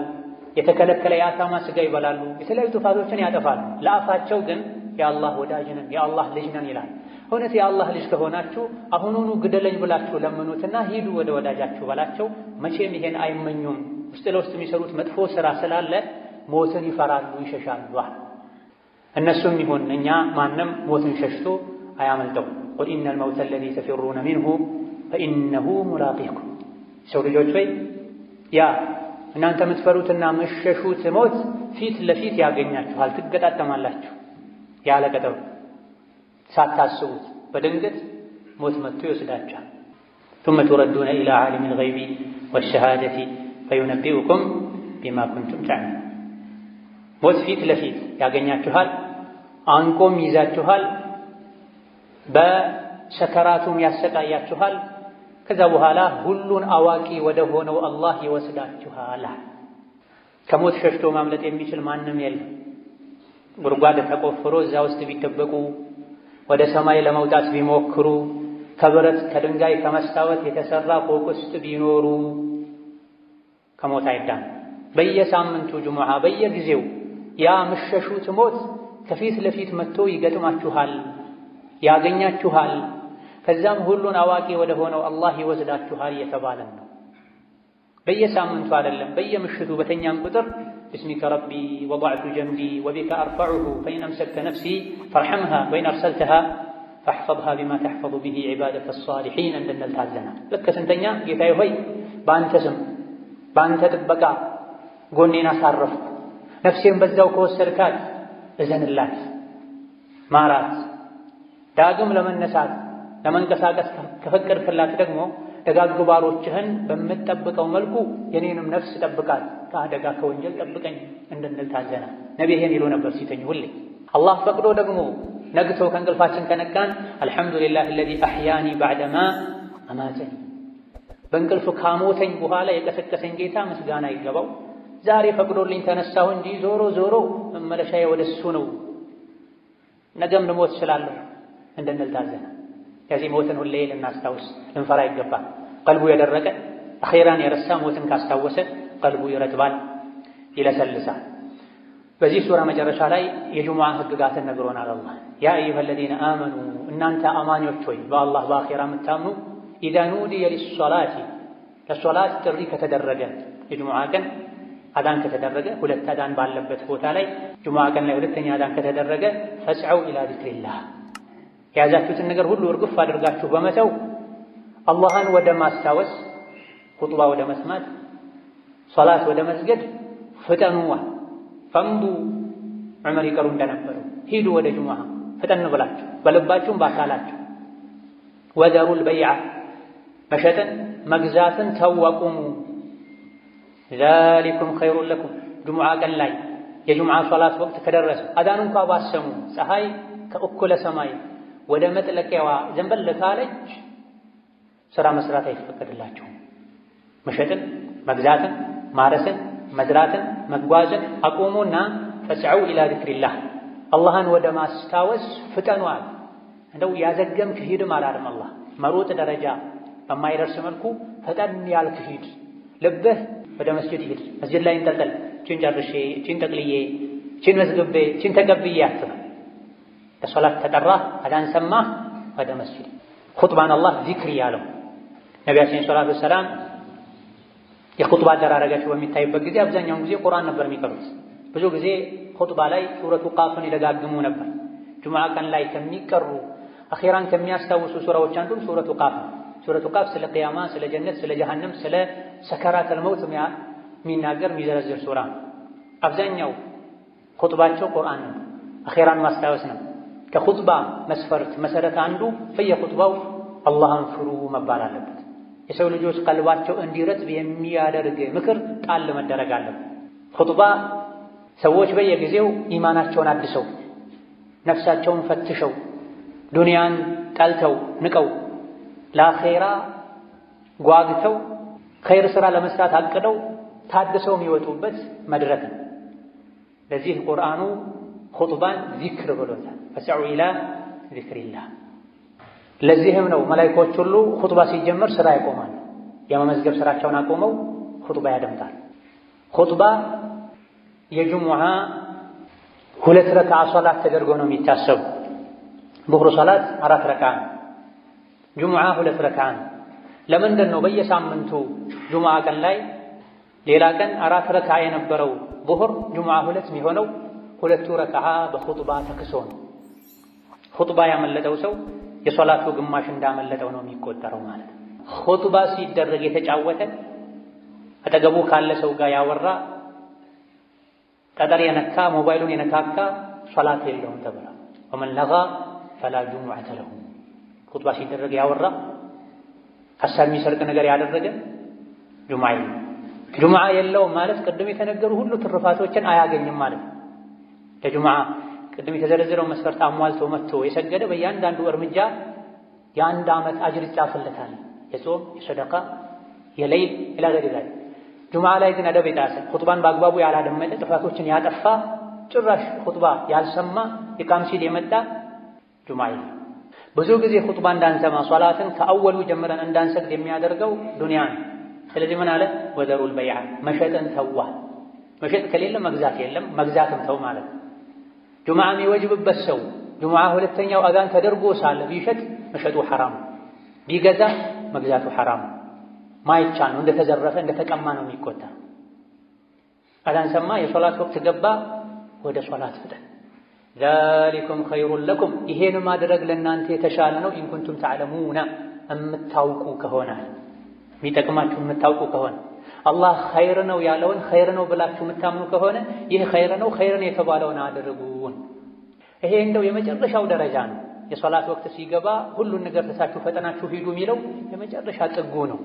Speaker 2: የተከለከለ የአሳማ ስጋ ይበላሉ። የተለያዩ ጥፋቶችን ያጠፋሉ። ለአፋቸው ግን የአላህ ወዳጅ ነን የአላህ ልጅ ነን ይላል። እውነት የአላህ ልጅ ከሆናችሁ አሁኑኑ ግደለኝ ብላችሁ ለምኑትና ሂዱ ወደ ወዳጃችሁ በላቸው። መቼም ይሄን አይመኙም። ውስጥ ለውስጥ የሚሰሩት መጥፎ ሥራ ስላለ ሞትን ይፈራሉ፣ ይሸሻሉ። እነሱም ይሁን እኛ ማንም ሞትን ሸሽቶ አያመልጠው። ቁል ኢነል መውተ አለዚ ተፊሩነ ሚንሁ ፈኢነሁ ሙላቂኩም። ሰው ልጆች ወይ ያ እናንተ የምትፈሩትና የምትሸሹት ሞት ፊት ለፊት ያገኛችኋል፣ ትገጣጠማላችሁ። ያለ ቀጠሮ ሳታስቡት በድንገት ሞት መጥቶ ይወስዳችኋል። ثم تردون إلى عالم الغيب والشهادة فينبئكم بما كنتم تعملون። ሞት ፊት ለፊት ያገኛችኋል፣ አንቆም ይዛችኋል፣ በሰከራቱም ያሰቃያችኋል። ከዛ በኋላ ሁሉን አዋቂ ወደ ሆነው አላህ ይወስዳችኋል። ከሞት ሸሽቶ ማምለጥ የሚችል ማንም የለም። ጉድጓድ ተቆፍሮ እዛ ውስጥ ቢደበቁ፣ ወደ ሰማይ ለመውጣት ቢሞክሩ፣ ከብረት ከድንጋይ ከመስታወት የተሰራ ፎቅ ውስጥ ቢኖሩ ከሞት አይዳን። በየሳምንቱ ጁሙዓ በየጊዜው ያ ምሸሹት ሞት ከፊት ለፊት መጥቶ ይገጥማችኋል፣ ያገኛችኋል። ከዛም ሁሉን አዋቂ ወደ ሆነው አላህ ይወስዳችኋል እየተባለን ነው። በየሳምንቱ አይደለም፣ በየምሽቱ በተኛን ቁጥር ብስሚከ ረቢ ወضዕቱ ጀንቢ ወቢከ አርፈዑሁ ፈኢን አምሰክተ ነፍሲ ፈርሐምሃ ወኢን አርሰልተሃ فاحفظها بما تحفظ به عبادك الصالحين እንድንል ታዘናል። ልክ ስንተኛ ጌታዬ ሆይ በአንተ ስም በአንተ ጥበቃ ጎኔን አሳረፍኩ፣ ነፍሴን በዛው ከወሰድካት እዘንላት፣ ማራት፣ ዳግም ለመነሳት ለመንቀሳቀስ ከፈቀድክላት ደግሞ ደጋግ ባሮችህን በምትጠብቀው መልኩ የኔንም ነፍስ ጠብቃት፣ ከአደጋ ከወንጀል ጠብቀኝ እንድንል ታዘናል። ነቢይህን ይሉ ነበር ሲተኙ ሁሌ። አላህ ፈቅዶ ደግሞ ነግቶ ከእንቅልፋችን ከነቃን አልሐምዱሊላህ አለዚ አሕያኒ ባዕደማ አማተኒ፣ በእንቅልፍ ካሞተኝ በኋላ የቀሰቀሰኝ ጌታ ምስጋና ይገባው። ዛሬ ፈቅዶልኝ ተነሳሁ እንጂ ዞሮ ዞሮ መመለሻዬ ወደሱ ነው፣ ነገም ልሞት እችላለሁ እንድንል ታዘናል። ከዚህ ሞትን ሁሌ ልናስታውስ ልንፈራ ይገባል። ቀልቡ የደረቀ አኼራን የረሳ ሞትን ካስታወሰ ቀልቡ ይረጥባል፣ ይለሰልሳል። በዚህ ሱራ መጨረሻ ላይ የጁሙዓ ህግጋትን ነግሮናል። አላህ ያ አዩሀ ለዚነ አመኑ እናንተ አማኞች ሆይ በአላህ በአኼራ የምታምኑ ኢዛ ኑዲየ ሊሶላቲ ለሶላት ጥሪ ከተደረገ የጁሙዓ ቀን አዳን ከተደረገ ሁለት አዳን ባለበት ቦታ ላይ ጁሙዓ ቀን ላይ ሁለተኛ አዳን ከተደረገ ፈስዐው ኢላ ዚክሪላህ የያዛችሁትን ነገር ሁሉ እርግፍ አድርጋችሁ በመተው አላህን ወደ ማስታወስ ኹጥባ ወደ መስማት ሶላት ወደ መስገድ ፍጠኑዋ። ፈምዱ ዑመር ይቀሩ እንደነበሩ ሂዱ ወደ ጁሙዓ ፍጠን ብላችሁ በልባችሁም በአካላችሁ። ወዘሩል በይዐ መሸጥን መግዛትን ተወቁሙ ዛሊኩም ኸይሩን ለኩም ጁሙዓ ቀን ላይ የጁሙዓ ሶላት ወቅት ከደረሰ አዳኑ እንኳ ባሰሙ ፀሐይ ከእኩለ ሰማይ ወደ መጥለቂያዋ ዘንበል ካለች ሥራ መስራት አይፈቀድላችሁም። መሸጥን መግዛትን ማረስን መዝራትን መጓዝን አቁሙና ፈስዐው ኢላ ዚክሪላህ አላህን ወደ ማስታወስ ፍጠኗል። እንደው ያዘገምክ ሂድም አላለም አላህ። መሮጥ ደረጃ በማይደርስ መልኩ ፈጠን ያልክ ሂድ። ልብህ ወደ መስጂድ ሂድ፣ መስጂድ ላይ እንጠልጠል፣ ቺን ጨርሼ ቺን ጠቅልዬ ቺን መዝግቤ ቺን ተቀብዬ አትበል። ለሶላት ተጠራህ አዳን ሰማህ ወደ መስጂድ። ኹጥባን አላህ ዚክር ያለው ነቢያችን ሰለላሁ ዐለይሂ ወሰለም የኹጥባ አደራረጋቸው በሚታይበት ጊዜ አብዛኛውን ጊዜ ቁርአን ነበር የሚቀሩት። ብዙ ጊዜ ኹጥባ ላይ ሱረቱ ቃፍን ይደጋግሙ ነበር። ጁሙዓ ቀን ላይ ከሚቀሩ አኺራን ከሚያስታውሱ ሱራዎች አንዱም ሱረቱ ቃፍ ነው። ሱረቱ ቃፍ ስለ ቂያማ፣ ስለ ጀነት፣ ስለ ጀሃነም፣ ስለ ሰከራተል መውት የሚናገር የሚዘረዝር ሱራ ነው። አብዛኛው ኹጥባቸው ቁርአን ነው፣ አኺራን ማስታወስ ነው። ከኹጥባ መስፈርት መሰረት አንዱ በየኹጥባው አላህን ፍሩ መባል አለበት። የሰው ልጆች ቀልባቸው እንዲረጥብ የሚያደርግ ምክር ጣል መደረግ አለበት። ኹጥባ ሰዎች በየጊዜው ኢማናቸውን አድሰው ነፍሳቸውን ፈትሸው ዱንያን ጠልተው ንቀው ለአኼራ ጓግተው ኸይር ሥራ ለመስራት አቅደው ታድሰው የሚወጡበት መድረክ ነው። ለዚህ ቁርአኑ ኹጥባን ዚክር ብሎታል። ፈስዐው ኢላ ዚክሪላህ። ለዚህም ነው መላኢኮች ሁሉ ኹጥባ ሲጀመር ስራ ያቆማሉ። የመመዝገብ ስራቸውን አቆመው ኹጥባ ያደምጣል። ኹጥባ የጁሙዓ 2 ረክዓ ሶላት ተደርጎ ነው የሚታሰቡ። ዙህር ሶላት 4 ረክዓ፣ ጁሙዓ 2 ረክዓ። ለምንድን ነው በየሳምንቱ ጁሙዓ ቀን ላይ ሌላ ቀን 4 ረክዓ የነበረው ዙህር ጁሙዓ 2 የሚሆነው? 2 ረክዓ በኹጥባ ተክሶ ነው። ኹጥባ ያመለጠው ሰው የሶላቱ ግማሽ እንዳመለጠው ነው የሚቆጠረው ማለት ነው። ኹጥባ ሲደረግ የተጫወተ አጠገቡ ካለ ሰው ጋር ያወራ ጠጠር የነካ ሞባይሉን የነካካ ሶላት የለውም ተብሏል። ወመን ለጋ ፈላ ጁሙዐተ ለሁ። ኹጥባ ሲደረግ ያወራ ሐሳብ የሚሰርቅ ነገር ያደረገ ጁሙዓ የለውም። ጁሙዓ የለውም ማለት ቅድም የተነገሩ ሁሉ ትርፋቶችን አያገኝም ማለት ነው። ለጁሙዓ ቅድም የተዘረዘረው መስፈርት አሟልቶ መጥቶ የሰገደ በእያንዳንዱ እርምጃ የ1 ዓመት አጅር ይጻፍለታል። የጾም የሰደቃ የሌይል ኢላ ገይሪ ዛሊክ። ጁሙዓ ላይ ግን አደብ የጣሰ ኹጥባን በአግባቡ ያላደመጠ ጥፋቶችን ያጠፋ ጭራሽ ኹጥባ ያልሰማ ኢቃም ሲል የመጣ ጁሙዓ የለም። ብዙ ጊዜ ኹጥባ እንዳንሰማ ሶላትን ከአወሉ ጀምረን እንዳንሰግድ የሚያደርገው ዱንያ ነው። ስለዚህ ምን አለ? ወዘሩል በይዐ መሸጥን ተዋ። መሸጥ ከሌለ መግዛት የለም፣ መግዛትም ተው ማለት ነው። ጁሙዓ የሚወጅብበት ሰው ጁሙዓ 2ኛው አዛን ተደርጎ ሳለ ቢሸጥ መሸጡ ሐራም፣ ቢገዛ መግዛቱ ሐራም። ማይቻል ነው፣ እንደተዘረፈ እንደተቀማ ነው የሚቆጠር። አዛን ሰማ፣ የሶላት ወቅት ገባ፣ ወደ ሶላት ፍጠን። ዛሊኩም ኸይሩን ለኩም ይሄን ማድረግ ለእናንተ የተሻለ ነው። ኢን ኩንቱም ተዕለሙና የምታውቁ ከሆነ የሚጠቅማችሁ የምታውቁ ከሆነ አላህ ኸይር ነው ያለውን ኸይር ነው ብላችሁ የምታምኑ ከሆነ ይህ ኸይር ነው የተባለውን አድርጉን። ይሄ እንደው የመጨረሻው ደረጃ ነው። የሶላት ወቅት ሲገባ ሁሉን ነገር ተሳችሁ ፈጠናችሁ ሂዱ የሚለው የመጨረሻ ጥጉ ነው።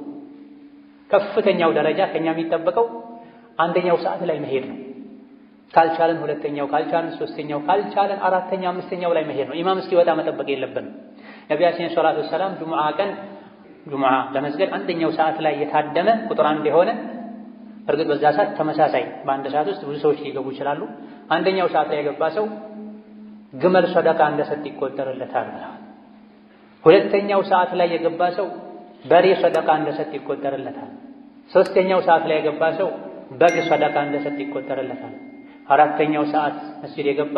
Speaker 2: ከፍተኛው ደረጃ ከኛ የሚጠበቀው አንደኛው ሰዓት ላይ መሄድ ነው። ካልቻለን ሁለተኛው፣ ካልቻለን ሶስተኛው፣ ካልቻለን አራተኛ አምስተኛው ላይ መሄድ ነው። ኢማም እስኪወጣ መጠበቅ የለብንም። ነቢያችን ሰለላሁ ዐለይሂ ወሰለም ጁሙዓ ለመስገድ አንደኛው ሰዓት ላይ የታደመ ቁጥር አንድ የሆነ እርግጥ በዛ ሰዓት ተመሳሳይ በአንድ ሰዓት ውስጥ ብዙ ሰዎች ሊገቡ ይችላሉ። አንደኛው ሰዓት ላይ የገባ ሰው ግመል ሰደቃ እንደሰጥ ይቆጠርለታል። ሁለተኛው ሰዓት ላይ የገባ ሰው በሬ ሰደቃ እንደሰጥ ይቆጠርለታል። ሶስተኛው ሰዓት ላይ የገባ ሰው በግ ሰደቃ እንደሰጥ ይቆጠርለታል። አራተኛው ሰዓት መስጂድ የገባ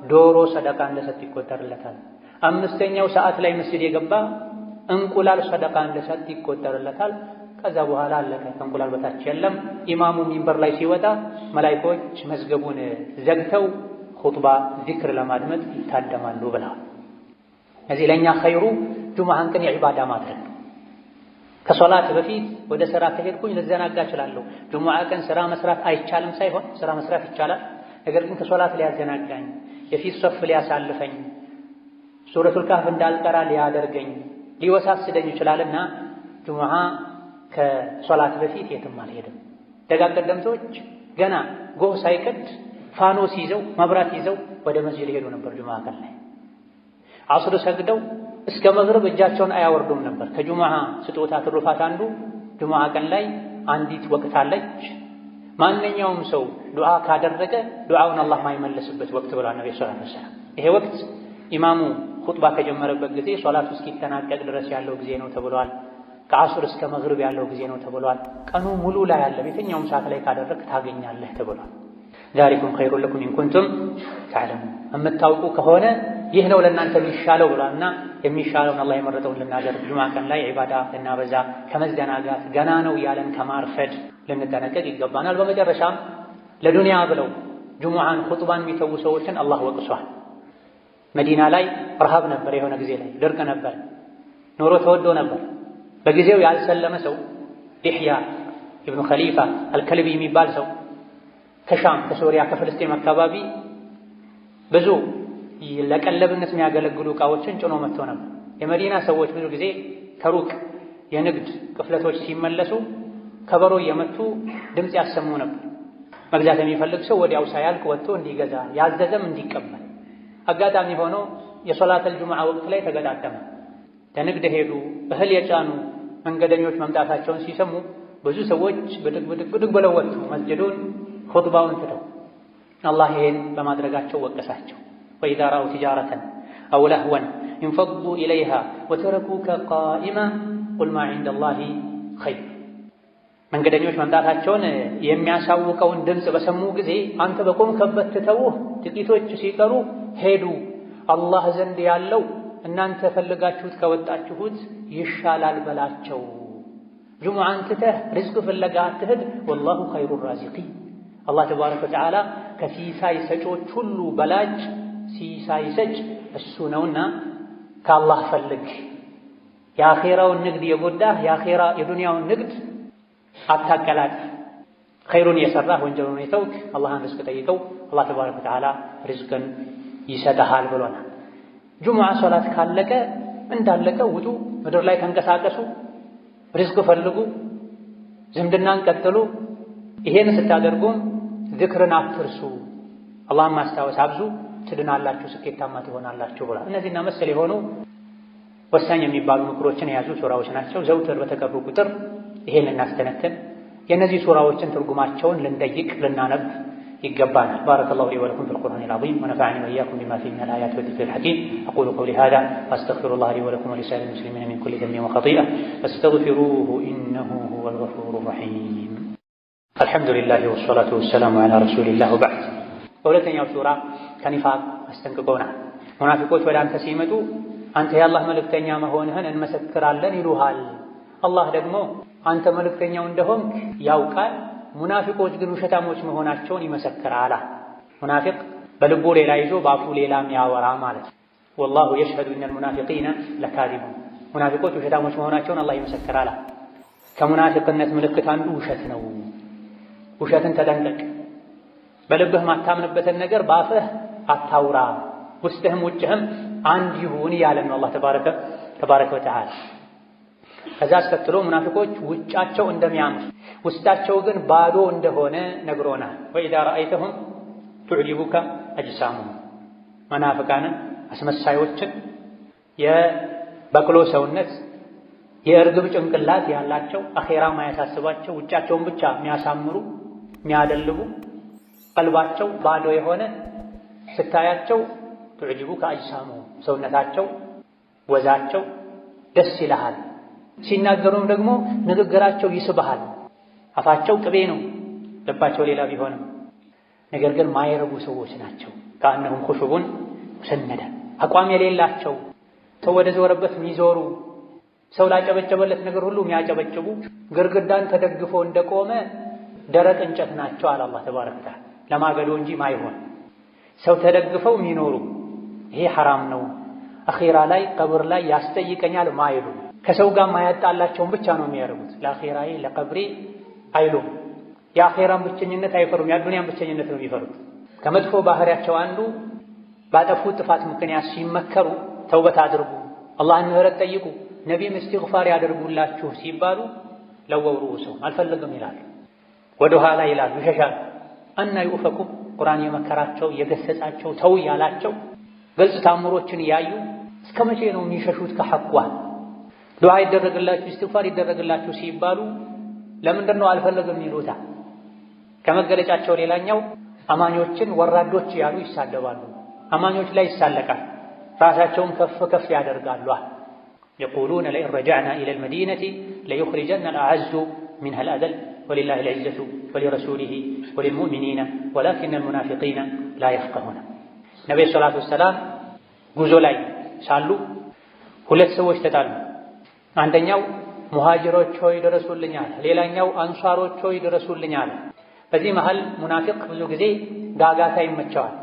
Speaker 2: ዶሮ ሰደቃ እንደሰጥ ይቆጠርለታል። አምስተኛው ሰዓት ላይ መስጂድ የገባ እንቁላል ሰደቃ እንደሰጥ ይቆጠርለታል። ከዛ በኋላ አለቀ። ከእንቁላል በታች የለም። ኢማሙ ሚንበር ላይ ሲወጣ መላኢኮች መዝገቡን ዘግተው ኹጥባ ዚክር ለማድመጥ ይታደማሉ ብለዋል። እዚህ ለኛ ኸይሩ ጁሙዓን ቀን የዒባዳ ማድረግ ነው። ከሶላት በፊት ወደ ስራ ከሄድኩኝ ልዘናጋ እችላለሁ። ጁሙዓ ቀን ስራ መስራት አይቻልም ሳይሆን ስራ መስራት ይቻላል። ነገር ግን ከሶላት ሊያዘናጋኝ፣ የፊት ሶፍ ሊያሳልፈኝ፣ ሱረቱል ካህፍ እንዳልቀራ ሊያደርገኝ፣ ሊወሳስደኝ ይችላልና ጁሙዓ ከሶላት በፊት የትም አልሄድም። ደጋግ ቀደምቶች ገና ጎህ ሳይቀድ ፋኖስ ይዘው መብራት ይዘው ወደ መስጂድ ሄዱ ነበር። ጁሙዓ ቀን ላይ ዐስር ሰግደው እስከ መግሪብ እጃቸውን አያወርዱም ነበር። ከጁሙዓ ስጦታ ትሩፋት አንዱ ጁሙዓ ቀን ላይ አንዲት ወቅት አለች። ማንኛውም ሰው ዱዓ ካደረገ ዱዓውን አላህ ማይመለስበት ወቅት ብሏል ነብዩ ሰለላሁ ዐለይሂ ወሰለም። ይሄ ወቅት ኢማሙ ኹጥባ ከጀመረበት ጊዜ ሶላቱ እስኪጠናቀቅ ድረስ ያለው ጊዜ ነው ተብሏል። ከዐስር እስከ መግሪብ ያለው ጊዜ ነው ተብሏል። ቀኑ ሙሉ ላይ ያለ የትኛውም ሰዓት ላይ ካደረግ ታገኛለህ ተብሏል። ዛሊኩም ኸይሩን ለኩም ኢን ኩንቱም ተዕለሙን የምታውቁ ከሆነ ይህ ነው ለእናንተ የሚሻለው ብሏልና የሚሻለውን አላህ የመረጠውን ልናደርግ ጁሙዓ ቀን ላይ ዒባዳ ልናበዛ ከመዘናጋት ገና ነው ያለን ከማርፈድ ልንጠነቀቅ ይገባናል። በመጨረሻም ለዱንያ ብለው ጁሙዓን ኹጥባን የሚተዉ ሰዎችን አላህ ወቅሷል። መዲና ላይ ረሃብ ነበር፣ የሆነ ጊዜ ላይ ድርቅ ነበር፣ ኑሮ ተወዶ ነበር። በጊዜው ያልሰለመ ሰው ዲሕያ ኢብኑ ኸሊፋ አልከልቢ የሚባል ሰው ከሻም ከሶሪያ ከፍልስጤም አካባቢ ብዙ ለቀለብነት የሚያገለግሉ ዕቃዎችን ጭኖ መጥቶ ነበር። የመዲና ሰዎች ብዙ ጊዜ ከሩቅ የንግድ ቅፍለቶች ሲመለሱ ከበሮ እየመቱ ድምፅ ያሰሙ ነበር። መግዛት የሚፈልግ ሰው ወዲያው ሳያልቅ ወጥቶ እንዲገዛ ያዘዘም እንዲቀበል። አጋጣሚ ሆኖ የሶላተል ጁሙዓ ወቅት ላይ ተገጣጠመ። ለንግድ ሄዱ። እህል የጫኑ መንገደኞች መምጣታቸውን ሲሰሙ ብዙ ሰዎች ብድግ ብለው ወጡ። መስጅዱን ኹጥባውን ትተው አላህ ይሄን በማድረጋቸው ወቀሳቸው። ወኢዛ ረአው ቲጃረተን አው ለህወን እንፈዱ ኢለይሃ ወተረኩከ ቃኢማ ቁል ማ ዒንደላሂ ኸይር። መንገደኞች መምጣታቸውን የሚያሳውቀውን ድምፅ በሰሙ ጊዜ አንተ በቆምከበት ትተውህ ጥቂቶች ሲቀሩ ሄዱ። አላህ ዘንድ ያለው እናንተ ፈልጋችሁት ከወጣችሁት ይሻላል በላቸው። ጁሙዓን ትተህ ርዝቅ ፍለጋ አትሂድ። ወላሁ ኸይሩ ራዚቂን። አላህ ተባረከ ወተዓላ ከሲሳይ ሰጮች ሁሉ በላጭ ሲሳይ ሰጭ እሱ ነውና ከአላህ ፈልግ። የአኼራውን ንግድ የጎዳህ የዱንያውን ንግድ አታቀላጥ። ኸይሩን የሰራህ ወንጀሉን የተውክ አላህን ርዝቅ ጠይቀው፣ አላህ ተባረከ ወተዓላ ርዝቅን ይሰጥሃል ብሎናል። ጁሙዓ ሶላት ካለቀ እንዳለቀ ውጡ፣ ምድር ላይ ተንቀሳቀሱ፣ ርዝቅ ፈልጉ፣ ዝምድናን ቀጥሉ። ይሄን ስታደርጉም ዝክርን አትርሱ፣ አላህን ማስታወስ አብዙ፣ ትድናላችሁ፣ ስኬታማ ትሆናላችሁ ብሏል። እነዚህና መሰል የሆኑ ወሳኝ የሚባሉ ምክሮችን የያዙ ሱራዎች ናቸው። ዘውትር በተቀሩ ቁጥር ይሄን ልናስተነትን የእነዚህ ሱራዎችን ትርጉማቸውን ልንጠይቅ ልናነብ ይገባናል። ባረከላሁ ሊ ወለኩም ፊል ቁርአኒል ዐዚም ወነፈዐኒ ወኢያኩም ቢማ ፊሂ ሚነል አያቲ ወዚክሪል ሐኪም አቁሉ ቀውሊ ሃዛ ወአስተግፊሩላህ ሊ ወለኩም ወሊሳኢሪል ሙስሊሚና ሚን ኩሊ ዘንቢን ወኸጢአ ፈስተግፊሩሁ ኢነሁ ሁወል ገፉሩር ረሒም። አልሐምዱሊላህ ወሰላቱ ወሰላሙ ዐላ ረሱሊላህ ወበዕድ። በሁለተኛው ሱራ ከኒፋቅ አስጠንቅቆናል። ሙናፊቆች ወደ አንተ ሲመጡ አንተ የአላህ መልእክተኛ መሆንህን እንመሰክራለን ይሉሃል። አላህ ደግሞ አንተ መልእክተኛው እንደሆንክ ያውቃል። ሙናፊቆች ግን ውሸታሞች መሆናቸውን ይመሰክራል። ሙናፊቅ በልቡ ሌላ ይዞ ባፉ ሌላ የሚያወራ ማለት ነው። ወላሁ የሽሀዱ ኢነል ሙናፊቂነ ለካዚቡን ሙናፊቆች ውሸታሞች መሆናቸውን አላህ ይመሰክራል። ከሙናፊቅነት ምልክት አንዱ ውሸት ነው። ውሸትን ተጠንቀቅ። በልብህ ማታምንበትን ነገር በአፍህ አታውራ፣ ውስጥህም ውጭህም አንድ ይሁን እያለ ነው አላህ ተባረከ ወተዓላ። ከዛ አስከትሎ ሙናፊቆች ውጫቸው እንደሚያምር ውስጣቸው ግን ባዶ እንደሆነ ነግሮናል። ወኢዛ ረአይተሁም ቱዕጂቡከ አጅሳሙሁም መናፍቃንን አስመሳዮችን የበቅሎ ሰውነት የእርግብ ጭንቅላት ያላቸው አኼራ ማያሳስባቸው ውጫቸውን ብቻ የሚያሳምሩ የሚያደልቡ ቀልባቸው ባዶ የሆነ ስታያቸው ቱዕጂቡከ አጅሳሙሁም ሰውነታቸው ወዛቸው ደስ ይልሃል። ሲናገሩም ደግሞ ንግግራቸው ይስብሃል። አፋቸው ቅቤ ነው፣ ልባቸው ሌላ ቢሆንም ነገር ግን ማይረቡ ሰዎች ናቸው። ከአነሁም ኹሹቡን ሙሰነዳ አቋም የሌላቸው ሰው ወደ ዞረበት የሚዞሩ ሰው ላጨበጨበለት ነገር ሁሉ የሚያጨበጭቡ ግርግዳን ተደግፎ እንደቆመ ደረቅ እንጨት ናቸው አለ አላህ ተባረከ ወተዓላ። ለማገዶ እንጂ ማይሆን ሰው ተደግፈው የሚኖሩ ይሄ ሐራም ነው፣ አኺራ ላይ ቀብር ላይ ያስጠይቀኛል ማይሉ ከሰው ጋር ማያጣላቸውን ብቻ ነው የሚያደርጉት። ለአኺራዬ ለቀብሬ አይሉም። የአኺራን ብቸኝነት አይፈሩም፣ የአዱንያን ብቸኝነት ነው የሚፈሩት። ከመጥፎ ባህሪያቸው አንዱ ባጠፉት ጥፋት ምክንያት ሲመከሩ ተውበት አድርጉ፣ አላህን ምህረት ጠይቁ፣ ነቢይም እስትግፋር ያደርጉላችሁ ሲባሉ ለወው ሩኡሰው አልፈልግም ይላሉ፣ ወደ ኋላ ይላሉ፣ ይሸሻሉ። አና ይኡፈኩም ቁርአን የመከራቸው የገሰጻቸው ተው ያላቸው ግልጽ ታምሮችን ያዩ እስከ መቼ ነው የሚሸሹት ከሐቋ? ዱዓ ይደረግላችሁ እስትግፋር ይደረግላችሁ ሲባሉ ለምንድን ነው አልፈልግም ይሉታ? ከመገለጫቸው ሌላኛው አማኞችን ወራዶች ያሉ ይሳደባሉ፣ አማኞች ላይ ይሳለቃል፣ ራሳቸውን ከፍ ከፍ ያደርጋሉ። የቁሉነ ለኢን ረጀዕና ኢለል መዲነቲ ለዩኽሪጀና አልአዐዙ ሚንሀል አዘል ወሊላሂል ዒዘቱ ወሊረሱሊሂ ወሊልሙእሚኒነ ወላኪነል ሙናፊቂነ ላ የፍቀሁነ። ነቢዩ ሰላቱ ወሰላም ጉዞ ላይ ሳሉ ሁለት ሰዎች ተጣሉ። አንደኛው ሙሃጅሮች ሆይ ድረሱልኝ አለ፣ ሌላኛው አንሷሮች ሆይ ድረሱልኝ አለ። በዚህ መሃል ሙናፊቅ ብዙ ጊዜ ጋጋታ ይመቸዋል፣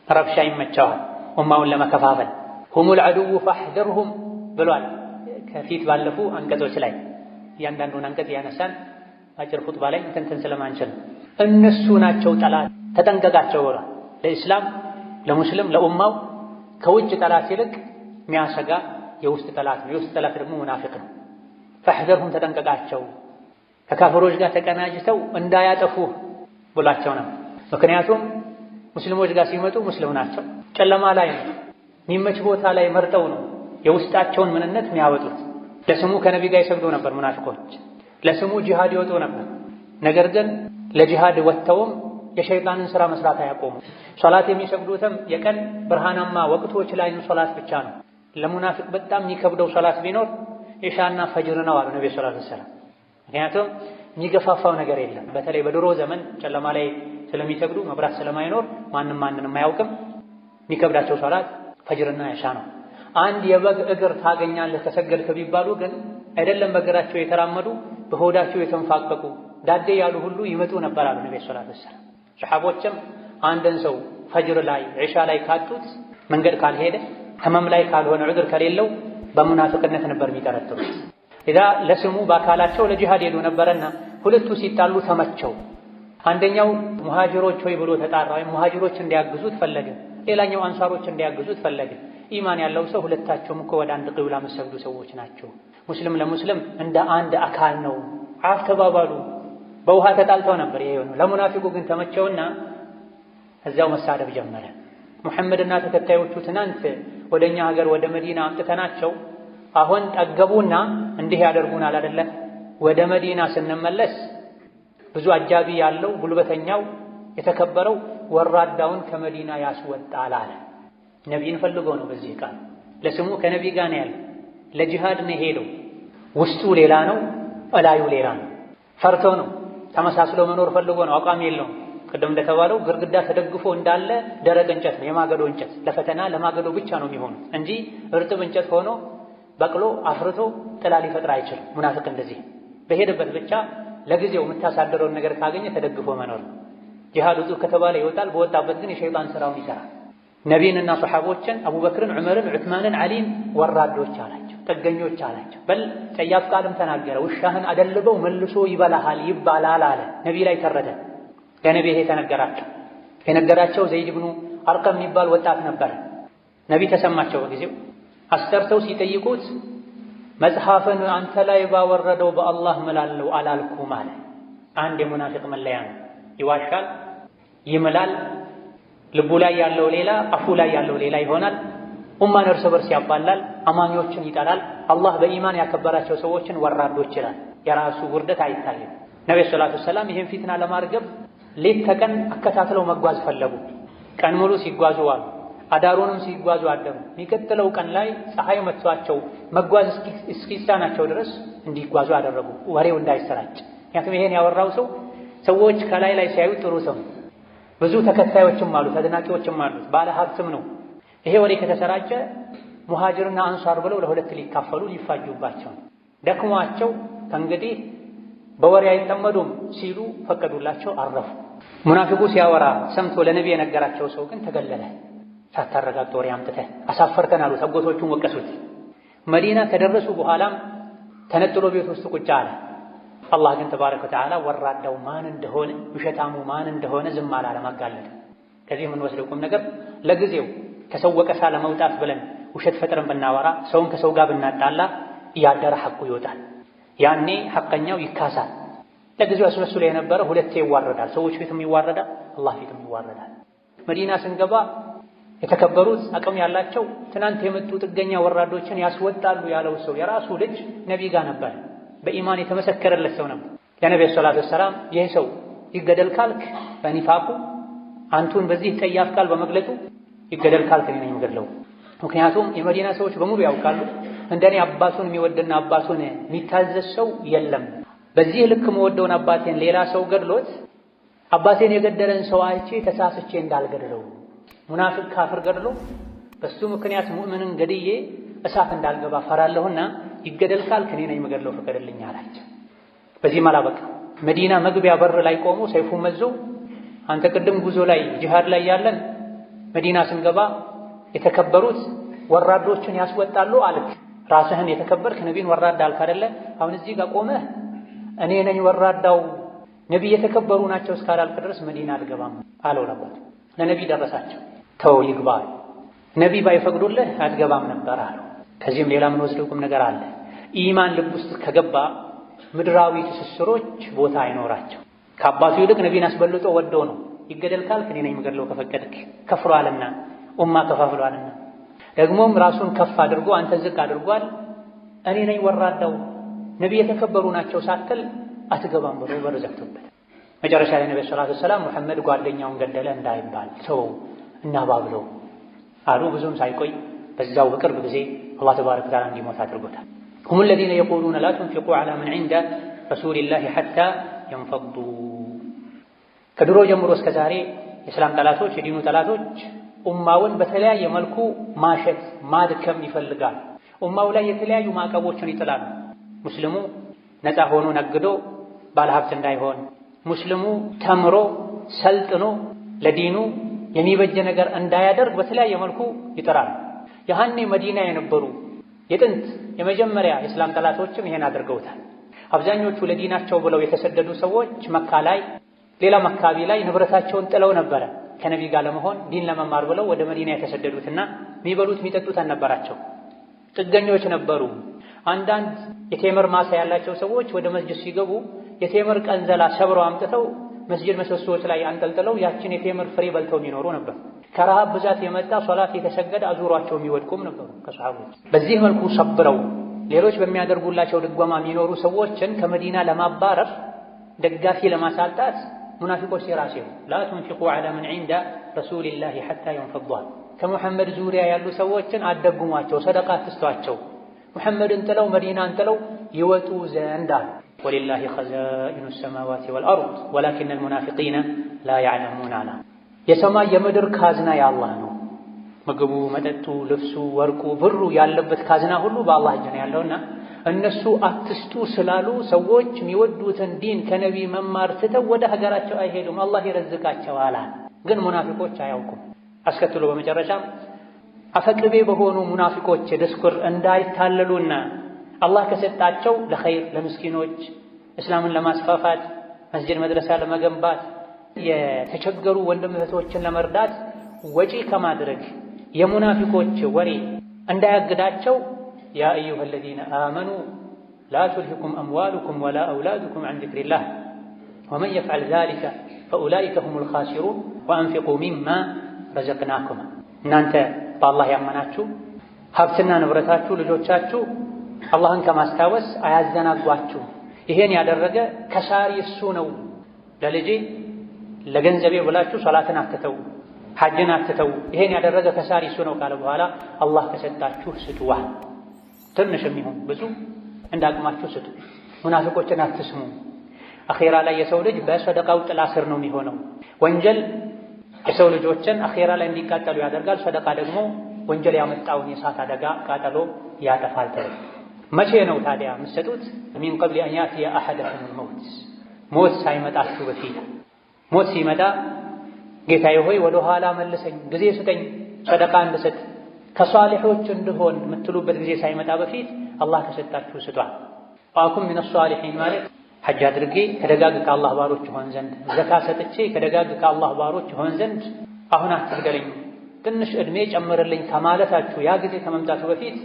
Speaker 2: ረብሻ ይመቸዋል፣ ኡማውን ለመከፋፈል። ሁሙል ዐዱው ፈሕዘርሁም ብሏል ከፊት ባለፉ አንቀጾች ላይ። እያንዳንዱን አንቀጽ ያነሳን አጭር ኹጥባ ላይ እንትን ስለማንችል እነሱ ናቸው ጠላት ተጠንቀቃቸው ብሏል። ለኢስላም ለሙስሊም ለኡማው ከውጭ ጠላት ይልቅ የሚያሰጋ የውስጥ ጠላት ነው። የውስጥ ጠላት ደግሞ ሙናፊቅ ነው። ፈሕዘርሁም ተጠንቀቃቸው፣ ከካፍሮች ጋር ተቀናጅተው እንዳያጠፉ ብሏቸው ነው። ምክንያቱም ሙስሊሞች ጋር ሲመጡ ሙስሊም ናቸው፣ ጨለማ ላይ ነው፣ የሚመች ቦታ ላይ መርጠው ነው የውስጣቸውን ምንነት የሚያወጡት። ለስሙ ከነቢ ጋር ይሰግዱ ነበር ሙናፊቆች፣ ለስሙ ጂሃድ ይወጡ ነበር። ነገር ግን ለጂሃድ ወጥተውም የሸይጣንን ሥራ መስራት አያቆሙ። ሶላት የሚሰግዱትም የቀን ብርሃናማ ወቅቶች ላይ ሶላት ብቻ ነው። ለሙናፊቅ በጣም የሚከብደው ሶላት ቢኖር ኢሻና ፈጅር ነው አሉ ነብዩ ሰለላሁ ዐለይሂ ወሰለም። ምክንያቱም የሚገፋፋው ነገር የለም። በተለይ በድሮ ዘመን ጨለማ ላይ ስለሚሰግዱ መብራት ስለማይኖር ማንንም አያውቅም። የሚከብዳቸው ሶላት ፈጅርና ኢሻ ነው። አንድ የበግ እግር ታገኛለህ ከሰገድክ ቢባሉ ግን አይደለም በእግራቸው የተራመዱ በሆዳቸው የተንፋቀቁ ዳዴ ያሉ ሁሉ ይመጡ ነበር አሉ ነብዩ ሰለላሁ ዐለይሂ ወሰለም። ሰሐቦችም አንድን ሰው ፈጅር ላይ ኢሻ ላይ ካጡት መንገድ ካልሄደ ህመም ላይ ካልሆነ ዑድር ከሌለው በሙናፊቅነት ነበር የሚጠረጥሩት። ኢዛ ለስሙ በአካላቸው ለጂሃድ ሄዱ ነበርና ሁለቱ ሲጣሉ ተመቸው። አንደኛው ሙሃጅሮች ሆይ ብሎ ተጣራ፣ ወይም ሙሃጅሮች እንዲያግዙት ፈለገ። ሌላኛው አንሷሮች እንዲያግዙት ፈለገ። ኢማን ያለው ሰው ሁለታቸውም እኮ ወደ አንድ ቂብላ የሚሰግዱ ሰዎች ናቸው። ሙስሊም ለሙስሊም እንደ አንድ አካል ነው። አፍ ተባባሉ። በውሃ ተጣልተው ነበር። ይሄ ነው። ለሙናፊቁ ግን ተመቸውና እዚያው መሳደብ ጀመረ። ሙሐመድና ተከታዮቹ ትናንት ወደኛ ሀገር ወደ መዲና አምጥተናቸው አሁን ጠገቡና እንዲህ ያደርጉናል አይደለ? ወደ መዲና ስንመለስ ብዙ አጃቢ ያለው ጉልበተኛው የተከበረው ወራዳውን ከመዲና ያስወጣል አለ። ነቢይን ፈልገው ነው። በዚህ ቃል ለስሙ ከነቢ ጋር ነው ያለው። ለጂሃድ ነው ሄደው። ውስጡ ሌላ ነው፣ እላዩ ሌላ ነው። ፈርቶ ነው። ተመሳስሎ መኖር ፈልጎ ነው። አቋም የለውም። ቅድም እንደተባለው ግርግዳ ተደግፎ እንዳለ ደረቅ እንጨት ነው፣ የማገዶ እንጨት። ለፈተና ለማገዶ ብቻ ነው የሚሆኑት እንጂ እርጥብ እንጨት ሆኖ በቅሎ አፍርቶ ጥላ ሊፈጥር አይችልም። ሙናፊቅ እንደዚህ በሄደበት ብቻ ለጊዜው የምታሳደረውን ነገር ካገኘ ተደግፎ መኖር። ጂሃድ ውጡ ከተባለ ይወጣል። በወጣበት ግን የሸይጣን ስራውን ይሰራል። ነቢይንና ሰሐቦችን አቡበክርን፣ ዑመርን፣ ዑስማንን፣ ዓሊን ወራዶች አላቸው፣ ጥገኞች አላቸው። በል ጸያፍ ቃልም ተናገረ። ውሻህን አደልበው መልሶ ይበላሃል ይባላል አለ። ነቢይ ላይ ተረደ። ለነቢይ ይሄ ተነገራቸው። የነገራቸው ዘይድ ብኑ አርቀም የሚባል ወጣት ነበር። ነቢይ ተሰማቸው። በጊዜው አስጠርተው ሲጠይቁት መጽሐፍን አንተ ላይ ባወረደው በአላህ እምላለሁ አላልኩም አለ። አንድ የሙናፊቅ መለያ ነው። ይዋሻል፣ ይምላል። ልቡ ላይ ያለው ሌላ፣ አፉ ላይ ያለው ሌላ ይሆናል። ኡማን እርስ በርስ ያባላል፣ አማኞችን ይጠላል። አላህ በኢማን ያከበራቸው ሰዎችን ወራዶች ይላል። የራሱ ውርደት አይታይም። ነብዩ ሰለላሁ ዐለይሂ ወሰለም ይህን ፊትና ለማርገብ ሌት ተቀን አከታትለው መጓዝ ፈለጉ። ቀን ሙሉ ሲጓዙ ዋሉ፣ አዳሩንም ሲጓዙ አደሩ። የሚቀጥለው ቀን ላይ ፀሐይ መጥቷቸው መጓዝ እስኪሳናቸው ድረስ እንዲጓዙ አደረጉ፣ ወሬው እንዳይሰራጭ። ምክንያቱም ይሄን ያወራው ሰው ሰዎች ከላይ ላይ ሲያዩት ጥሩ ሰው፣ ብዙ ተከታዮችም አሉት፣ አድናቂዎችም አሉት፣ ባለ ሀብትም ነው። ይሄ ወሬ ከተሰራጨ ሙሃጅርና አንሷር ብለው ለሁለት ሊካፈሉ ሊፋጁባቸው፣ ደክሟቸው ከእንግዲህ በወሬ አይጠመዱም ሲሉ ፈቀዱላቸው፣ አረፉ። ሙናፊቁ ሲያወራ ሰምቶ ለነቢይ የነገራቸው ሰው ግን ተገለለ። ሳታረጋግጥ ወሬ አምጥተህ አሳፈርከን አሉት። አጎቶቹን ወቀሱት። መዲና ከደረሱ በኋላም ተነጥሎ ቤት ውስጥ ቁጭ አለ። አላህ ግን ተባረከ ወተዓላ ወራዳው ማን እንደሆነ ውሸታሙ ማን እንደሆነ ዝም አላለም፣ አጋለጠ። ከዚህ የምንወስደው ቁም ነገር ለጊዜው ከሰው ወቀሳ ለመውጣት ብለን ውሸት ፈጥረን ብናወራ፣ ሰውን ከሰው ጋር ብናጣላ እያደረ ሐቁ ይወጣል። ያኔ ሐቀኛው ይካሳል። ለጊዜው አስመስሎ የነበረ ሁለቴ ይዋረዳል። ሰዎች ፊትም ይዋረዳል፣ አላህ ፊትም ይዋረዳል። መዲና ስንገባ የተከበሩት አቅም ያላቸው ትናንት የመጡ ጥገኛ ወራዶችን ያስወጣሉ ያለው ሰው የራሱ ልጅ ነቢይ ጋር ነበር። በኢማን የተመሰከረለት ሰው ነበር። ለነብዩ ሰለላሁ ዐለይሂ ወሰለም ይህ ሰው ይገደል ካልክ በኒፋቁ አንቱን በዚህ ጠያፍ ቃል በመግለጡ ይገደል ካልክ እኔ ነኝ የምገድለው። ምክንያቱም የመዲና ሰዎች በሙሉ ያውቃሉ እንደኔ አባቱን የሚወድና አባቱን የሚታዘዝ ሰው የለም። በዚህ ልክ መወደውን አባቴን ሌላ ሰው ገድሎት አባቴን የገደለን ሰው አይቼ ተሳስቼ እንዳልገድለው፣ ሙናፊቅ ካፍር ገድሎ በሱ ምክንያት ሙእምንን ገድዬ እሳት እንዳልገባ ፈራለሁና ይገደል ካልክ እኔ ነኝ የምገድለው ፍቀድልኝ አላቸው። በዚህ አላበቃ። መዲና መግቢያ በር ላይ ቆሞ ሰይፉን መዞ አንተ ቅድም ጉዞ ላይ ጂሃድ ላይ ያለን መዲና ስንገባ የተከበሩት ወራዶችን ያስወጣሉ አልክ። ራስህን የተከበርክ ነቢይን ወራዳ አልክ አይደለ? አሁን እዚህ ጋር ቆመህ እኔ ነኝ ወራዳው ነቢይ የተከበሩ ናቸው እስካላልክ ድረስ መዲና አልገባም አለው ነበር። ለነቢይ ደረሳቸው። ተው ይግባ፣ ነቢይ ባይፈቅዱልህ አትገባም ነበር አለው። ከዚህም ሌላ ምን ወስደው ቁም ነገር አለ። ኢማን ልብ ውስጥ ከገባ ምድራዊ ትስስሮች ቦታ አይኖራቸው። ከአባቱ ይልቅ ነቢይን አስበልጦ ወዶ ነው። ይገደል ካልክ እኔ ነኝ የምገድለው ከፈቀድክ። ከፍሯልና ኡማ ከፋፍሏልና ደግሞም ራሱን ከፍ አድርጎ አንተ ዝቅ አድርጓል። እኔ ነኝ ወራዳው ነቢይ የተከበሩ ናቸው ሳትል አትገባም ብሎ በር ዘግቶበት መጨረሻ ላይ ነብዩ ሰለላሁ ዐለይሂ ወሰለም መሐመድ ጓደኛውን ገደለ እንዳይባል ሰው እናባብለው አሉ። ብዙም ሳይቆይ በዛው በቅርብ ጊዜ አላህ ተባረከ ወተዓላ እንዲሞት አድርጎታል። هم الذين يقولون لا تنفقوا على من عند رسول الله حتى ينفضوا። ከድሮ ጀምሮ እስከ ዛሬ የእስላም ጠላቶች የዲኑ ጠላቶች ኡማውን በተለያየ መልኩ ማሸት ማድከም ይፈልጋል። ኡማው ላይ የተለያዩ ማዕቀቦችን ይጥላሉ። ሙስሊሙ ነፃ ሆኖ ነግዶ ባለሀብት እንዳይሆን፣ ሙስሊሙ ተምሮ ሰልጥኖ ለዲኑ የሚበጀ ነገር እንዳያደርግ በተለያየ መልኩ ይጥራል። ያኔ መዲና የነበሩ የጥንት የመጀመሪያ የእስላም ጠላቶችም ይሄን አድርገውታል። አብዛኞቹ ለዲናቸው ብለው የተሰደዱ ሰዎች መካ ላይ ሌላ አካባቢ ላይ ንብረታቸውን ጥለው ነበረ ከነቢይ ጋር ለመሆን ዲን ለመማር ብለው ወደ መዲና የተሰደዱትና የሚበሉት የሚጠጡት አልነበራቸው። ጥገኞች ነበሩ። አንዳንድ የቴምር ማሳ ያላቸው ሰዎች ወደ መስጂድ ሲገቡ የቴምር ቀንዘላ ሰብረው አምጥተው መስጂድ ምሰሶዎች ላይ አንጠልጥለው ያችን የቴምር ፍሬ በልተው የሚኖሩ ነበር። ከረሃብ ብዛት የመጣ ሶላት የተሰገደ አዙሯቸው የሚወድቁም ነበሩ ከሰሃቦች። በዚህ መልኩ ሰብረው ሌሎች በሚያደርጉላቸው ድጓማ የሚኖሩ ሰዎችን ከመዲና ለማባረር ደጋፊ ለማሳጣት ሙናፊቆች ሲራሴው ላ ቱንፊቁ ዐላ መን ዒንደ ረሱሊላሂ ሐታ የንፈዷ። ከሙሐመድ ዙሪያ ያሉ ሰዎችን አደጉሟቸው፣ ሰደቃ አትስጧቸው፣ ሙሐመድን ጥለው መዲናን ጥለው ይወጡ ዘንድ አሉ። ወሊላሂ ኸዛኢኑ ሰማዋቲ ወልአርድ ወላኪነል ሙናፊቂነ ላ ያዕለሙን አላ። የሰማይ የምድር ካዝና የአላህ ነው። ምግቡ፣ መጠጡ፣ ልብሱ፣ ወርቁ፣ ብሩ ያለበት ካዝና ሁሉ በአላህ እጅ ነው ያለውና እነሱ አትስጡ ስላሉ ሰዎች የሚወዱትን ዲን ከነቢይ መማር ትተው ወደ ሀገራቸው አይሄዱም፣ አላህ ይረዝቃቸዋል። ግን ሙናፊቆች አያውቁም። አስከትሎ በመጨረሻም አፈቅቤ በሆኑ ሙናፊቆች ድስኩር እንዳይታለሉና አላህ ከሰጣቸው ለኸይር ለምስኪኖች እስላምን ለማስፋፋት መስጂድ መድረሳ ለመገንባት የተቸገሩ ወንድም እህቶችን ለመርዳት ወጪ ከማድረግ የሙናፊቆች ወሬ እንዳያግዳቸው ያ አዩሃ አለዚነ አመኑ ላ ቱልሂኩም አምዋሉኩም ወላ አውላዱኩም ዐን ዚክሪላህ ወመን የፍዐል ዛሊከ ፈኡላኢከ ሁሙል ኻሲሩን ወአንፊቁ ሚማ ረዘቅናኩም። እናንተ በአላህ ያመናችሁ ሀብትና ንብረታችሁ ልጆቻችሁ አላህን ከማስታወስ አያዘናጓችሁ። ይሄን ያደረገ ከሳሪ እሱ ነው። ለልጄ ለገንዘቤ ብላችሁ ሶላትን አትተው፣ ሐጅን አትተው። ይሄን ያደረገ ከሳሪ እሱ ነው ካለ በኋላ አላህ ከሰጣችሁ ስጡዋ። ትንሽም ይሁን ብዙ እንዳቅማችሁ ስጡ። ሙናፊቆችን አትስሙ። አኼራ ላይ የሰው ልጅ በሰደቃው ጥላ ስር ነው የሚሆነው። ወንጀል የሰው ልጆችን አኼራ ላይ እንዲቃጠሉ ያደርጋል። ሰደቃ ደግሞ ወንጀል ያመጣውን የእሳት አደጋ ቃጠሎ ያጠፋል። መቼ ነው ታዲያ የምትሰጡት? ሚን ቀብል አን ያእቲየ አሐደኩሙል መውት፣ ሞት ሳይመጣችሁ በፊት። ሞት ሲመጣ ጌታዬ ሆይ ወደ ኋላ መልሰኝ፣ ጊዜ ስጠኝ፣ ሰደቃ እንድሰጥ ከሷሊሖች እንድሆን የምትሉበት ጊዜ ሳይመጣ በፊት አላህ ከሰጣችሁ ስጧል። ወአኩን ሚነ ሷሊሒን ማለት ሐጅ አድርጌ ከደጋግ ከአላህ ባሮች ይሆን ዘንድ፣ ዘካ ሰጥቼ ከደጋግ ከአላህ ባሮች ይሆን ዘንድ አሁን አትግደለኝ፣ ትንሽ ዕድሜ ጨምርልኝ ከማለታችሁ ያ ጊዜ ከመምጣቱ በፊት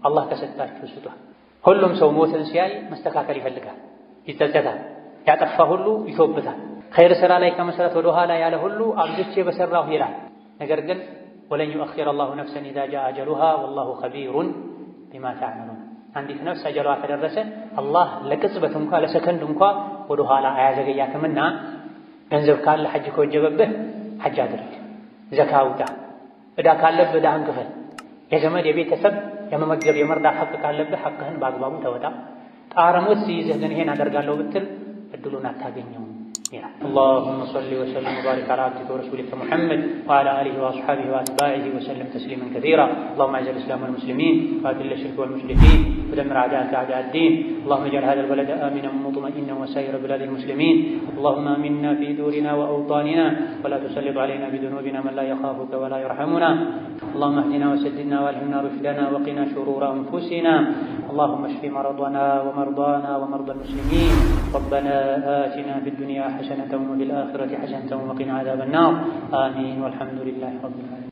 Speaker 2: አላህ ከሰጣችሁ ስጧል። ሁሉም ሰው ሞትን ሲያይ መስተካከል ይፈልጋል፣ ይጸጸታል፣ ያጠፋ ሁሉ ይቶብታል። ኸይር ሥራ ላይ ከመስራት ወደ ኋላ ያለ ሁሉ አብዝቼ በሠራሁ ይላል። ነገር ግን ወለን ዩአኺረ አላሁ ነፍሰን ኢዛ ጃአ አጀሉሃ ወላሁ ኸቢሩን ቢማ ተዕመሉን። አንዲት ነፍስ አጀሏ ከደረሰ አላህ ለቅጽበት እንኳ ለሰከንድ እንኳ ወደ ኋላ አያዘገያትምና ገንዘብ ካለ ሐጅ ከወጀበብህ ሐጅ አድርግ፣ ዘካ አውጣ፣ ዕዳ ካለብህ ዕዳህን ክፈል፣ የዘመድ የቤተሰብ የመመገብ የመርዳት ሐቅ ካለብህ ሐቅህን በአግባቡ ተወጣ። ጣረ ሞት ሲይዝህ ግን ይሄን አደርጋለሁ ብትል እድሉን አታገኘውም ይላል። اللهم صل وسلم وبارك على عبدك ورسولك محمد وعلى آله وأصحابه وأتباعه وسلم تسليما كثيرا. اللهم أعز الإسلام والمسلمين وأذل الشرك والمشركين ودمر أعداءك أعداء الدين. اللهم اجعل هذا البلد آمنا مطمئنا وسائر بلاد المسلمين. اللهم آمنا في دورنا وأوطاننا ولا تسلط علينا بذنوبنا من لا يخافك ولا يرحمنا. اللهم اهدنا وسددنا والهمنا رشدنا وقنا شرور أنفسنا. اللهم اشف مرضنا ومرضانا ومرضى المسلمين. ربنا آتنا في الدنيا حسنة وفي الآخرة حسنة وقنا عذاب النار. آمين والحمد لله رب العالمين.